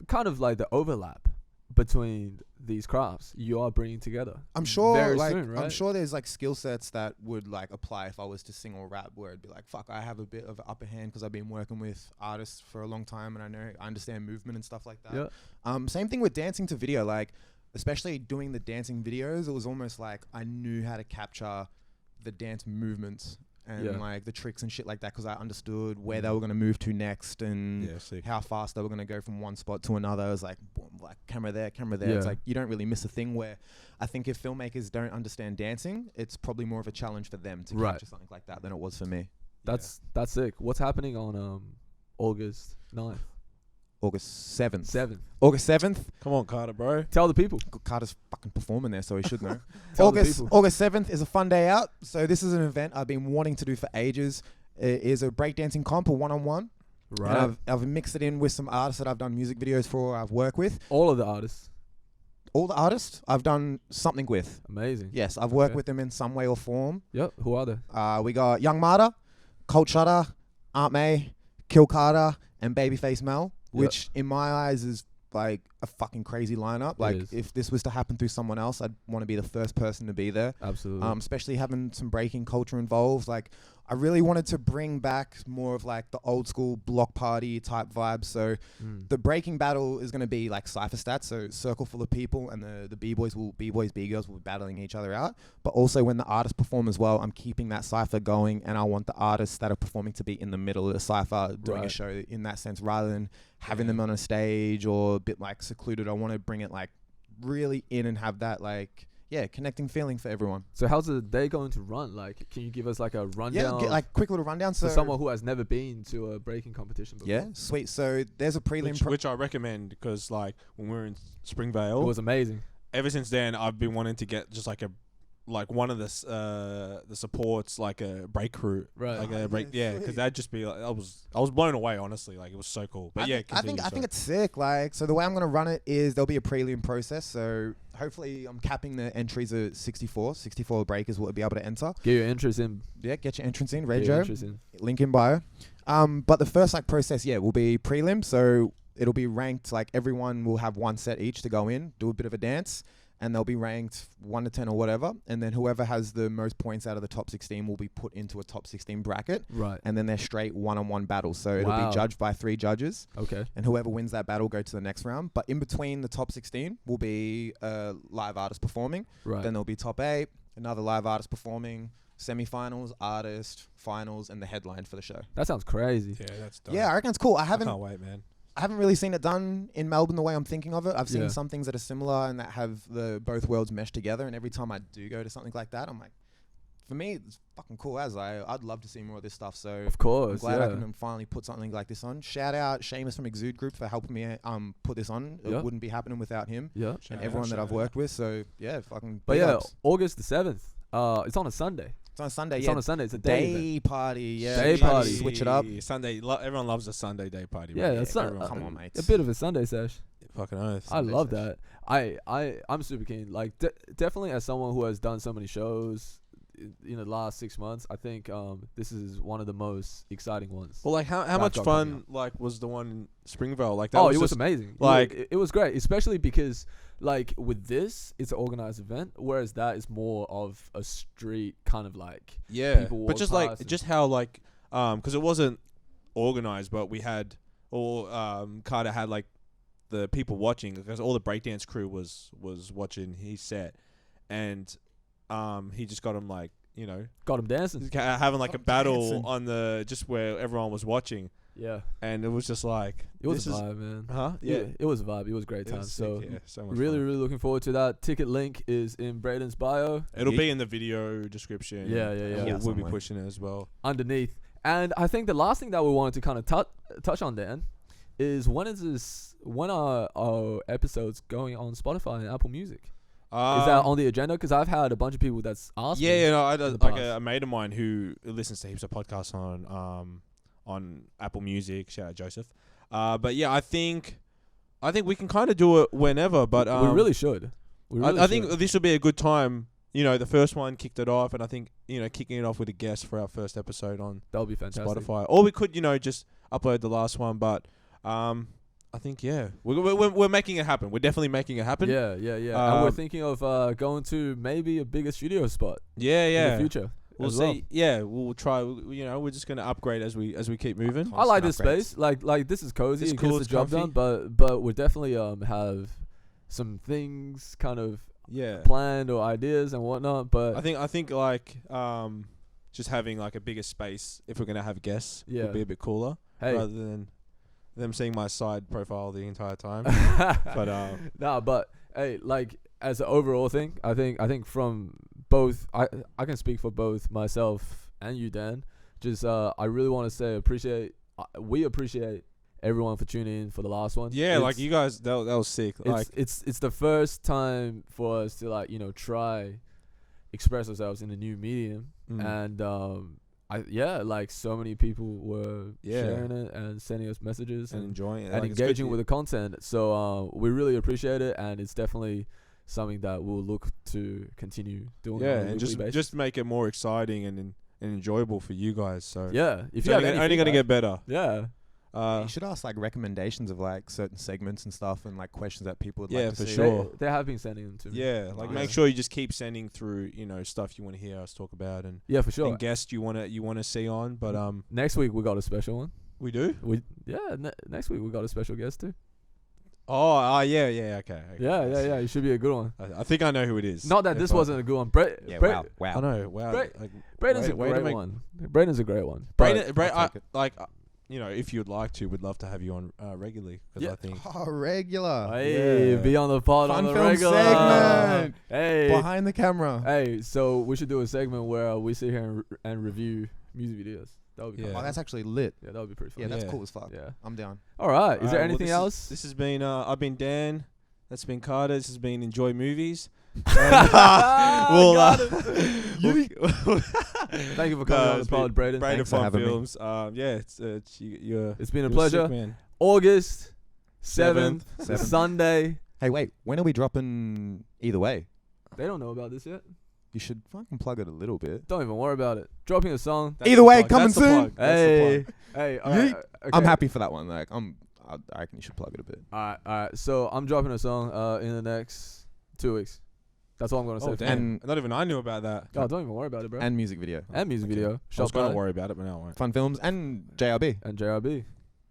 kind of like the overlap between these crafts you are bringing together. I'm sure, very like, soon, right? I'm sure there's like skill sets that would like apply if I was to sing or rap, where it'd be like, fuck, I have a bit of an upper hand because I've been working with artists for a long time and I understand movement and stuff like that. Yeah. Same thing with dancing to video, like especially doing the dancing videos. It was almost like I knew how to capture the dance movements and like the tricks and shit like that because I understood where they were going to move to next and how fast they were going to go from one spot to another. It was like, boom, like camera there. Yeah. It's like you don't really miss a thing. Where I think if filmmakers don't understand dancing, it's probably more of a challenge for them to capture something like that than it was for me. That's sick. What's happening on August 9th? August 7th. 7th. August 7th. Come on, Carter, bro. Tell the people. Carter's fucking performing there, so he should know. Tell the people. August 7th is a fun day out. So this is an event I've been wanting to do for ages. It is a breakdancing comp, a one-on-one. Right. And I've mixed it in with some artists that I've done music videos for, I've worked with. All of the artists. All the artists I've done something with. Amazing. Yes, I've worked with them in some way or form. Yep. Who are they? We got Young Marta, Cult Shotta, Aunt May, Kill Carter, and Babyface Mel, which in my eyes is like a fucking crazy lineup. Like, if this was to happen through someone else, I'd want to be the first person to be there. Absolutely. Especially having some breaking culture involved. Like, I really wanted to bring back more of like the old school block party type vibe. So the breaking battle is going to be like cypher stats. So circle full of people, and the B-boys, B-girls will be battling each other out. But also when the artists perform as well, I'm keeping that cypher going, and I want the artists that are performing to be in the middle of the cypher doing a show in that sense, rather than having them on a stage or a bit like secluded. I want to bring it like really in and have that like, connecting feeling for everyone. So how's the day going to run? Like, can you give us like a rundown? Yeah, like quick little rundown. So for someone who has never been to a breaking competition before. Yeah, sweet. So there's a prelim. Which I recommend because like when we were in Springvale, It was amazing. ever since then I've been wanting to get just like one of the supports, like a break crew, Right. Like a break, because sweet. that'd just be like, I was blown away, honestly. Like, it was so cool. But I think it's sick. Like, so the way I'm gonna run it is there'll be a prelim process. So hopefully I'm capping the entries at 64. 64 breakers will be able to enter. Get your interest in. Yeah, get your entrance in. Get your Rejo, interest in. link in bio. But the first like process, will be prelim. So it'll be ranked, like everyone will have one set each to go in, do a bit of a dance, and they'll be ranked 1 to 10 or whatever. And then whoever has the most points out of the top 16 will be put into a top 16 bracket. Right. And then they're straight one-on-one battles. So it'll Wow. be judged by 3 judges. Okay. And whoever wins that battle go to the next round. But in between the top 16 will be a live artist performing. Right. Then there'll be top 8, another live artist performing, semi-finals, artist, finals, and the headline for the show. That sounds crazy. Yeah, that's dope. Yeah, I reckon it's cool. I I haven't can't wait, man. really seen it done in Melbourne the way I'm thinking of it. I've seen Yeah. some things that are similar and that have the both worlds meshed together. And every time I do go to something like that, I'm like, for me, it's fucking cool. I'd love to see more of this stuff. So Of I'm course. glad yeah. I can finally put something like this on. Shout out Seamus from Exude Group for helping me put this on. Yeah. It wouldn't be happening without him Yeah. Shout and out, everyone that shout I've out. worked with. So yeah, fucking. But big yeah, ups. August the 7th. It's on a Sunday. It's on Sunday. It's Yeah, on a Sunday. It's a day. day party. Yeah, Day trying to party. Switch it up. Sunday. Everyone loves a Sunday day party. Yeah, right? that's Everyone- Come on, mate. A bit of a Sunday sesh. Fucking oath. I love sesh. that. I'm super keen. Like definitely as someone who has done so many shows in the last 6 months, I think this is one of the most exciting ones. Well, like how That much got coming fun like was the one in Springvale? Like that Oh, was it was just- amazing. like- It was great, especially because like with this, it's an organized event, whereas that is more of a street kind of like yeah, people but walk just like past and- just how like because it wasn't organized, but we had Carter had like the people watching because all the breakdance crew was watching his set, and he just got him like got him dancing. having like a Got 'em battle dancing. on the just where everyone was watching, Yeah, and it was just like it was this a is- vibe, man. huh? Yeah, it was a vibe. It was a great It time. was So sick, yeah, so much really, fun. really looking forward to that. Ticket link is in Brayden's bio It'll be in the video description. Yeah, and yeah, yeah. We'll, Yeah, we'll be somewhere. pushing it as well. underneath. And I think the last thing that we wanted to kind of touch on, Dan, is when are our episodes going on Spotify and Apple Music? Is that on the agenda? Because I've had a bunch of people that's asked me. Yeah, I in the like past. a mate of mine who listens to heaps of podcasts on Apple Music. Shout out Joseph. But yeah, I think we can kind of do it whenever. But we really should. We really I think should. this will be a good time. The first one kicked it off, and I think kicking it off with a guest for our first episode on that would be fantastic. Spotify, or we could just upload the last one. But I think we're making it happen. We're definitely making it happen. Yeah. And we're Um, thinking of going to maybe a bigger studio spot yeah. in the future. We'll as see. well. Yeah, we'll try. We're just gonna upgrade as we keep moving. I like this Constant space. Like this is cozy. It's It cool, gets the it's job done. comfy. But we definitely have some things kind of Yeah. planned or ideas and whatnot. But I think like just having like a bigger space if we're gonna have guests Yeah. would be a bit cooler hey, rather than them seeing my side profile the entire time. But but hey, like as an overall thing, I think from both, I can speak for both myself and you, Dan. Just I really want to say we appreciate everyone for tuning in for the last one. yeah, It's- like you guys, that was sick. Like it's the first time for us to like try express ourselves in a new medium, and like so many people were sharing it and sending us messages and and enjoying it and like, it's good engaging to- with the content. So we really appreciate it, and it's definitely something that we'll look to continue doing. yeah, on a and weekly just basis. just make it more exciting and enjoyable for you guys. So yeah. If it's you have only, any only gonna feedback, get better. yeah. You should ask like recommendations of like certain segments and stuff and like questions that people would Yeah, like to for see. sure. They have been sending them to me. Yeah, like Nice. make sure you just keep sending through, stuff you want to hear us talk about and, Yeah, for sure. and guests you want to see on. But Next week we got a special one. we do. Next week we got a special guest too. Oh, yeah, okay. Yeah. It should be a good one. I think I know who it is. Not that If this I- wasn't a good one. Yeah, Bra- wow. I know. Wow. Bra- like, Brayden's a way to great make- one. Brayden's a great one. But if you'd like to, we'd love to have you on regularly because Yeah. I think Oh, regular. hey, Yeah. be on the pod on Fun the film regular segment. Hey, Behind the camera. hey. So we should do a segment where we sit here and review music videos. That would be Yeah. cool. Oh, that's actually lit. Yeah, that would be pretty fun. Yeah, that's Yeah. cool as fuck. Yeah. I'm down. All right. Is there Alright, anything well, else? This has been. I've been Dan. That's been Carter. This has been Enjoy Movies. We'll, Got Thank you for coming on the pod, Brayden. Brayden Thanks for having me. Films. Yeah, you're It's been a you're pleasure. sick, man. August 7th, Seventh. Sunday. Hey, wait. When are we dropping Either Way? They don't know about this yet. You should fucking plug it a little bit. Don't even worry about it. Dropping a song. That's Either the way, plug. coming That's the soon. plug. That's the Hey, plug. hey. All right, okay. I'm happy for that one. Like, I reckon you should plug it a bit. All right. So I'm dropping a song in the next 2 weeks. That's all I'm gonna say. Oh, for damn. now. Not even I knew about that. Oh, don't even worry about it, bro. And music video. And music video. I was Shot going by to worry about it, but now I won't. Fun Films and JRB. and JRB.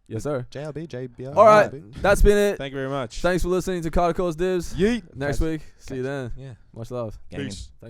Yes, sir. JRB, JBR. All right, that's been it. Thank you very much. Thanks for listening to Calls Dibs. Yeet. Next week, see you then. Yeah. Much love. Gangin'. Peace. Thank you.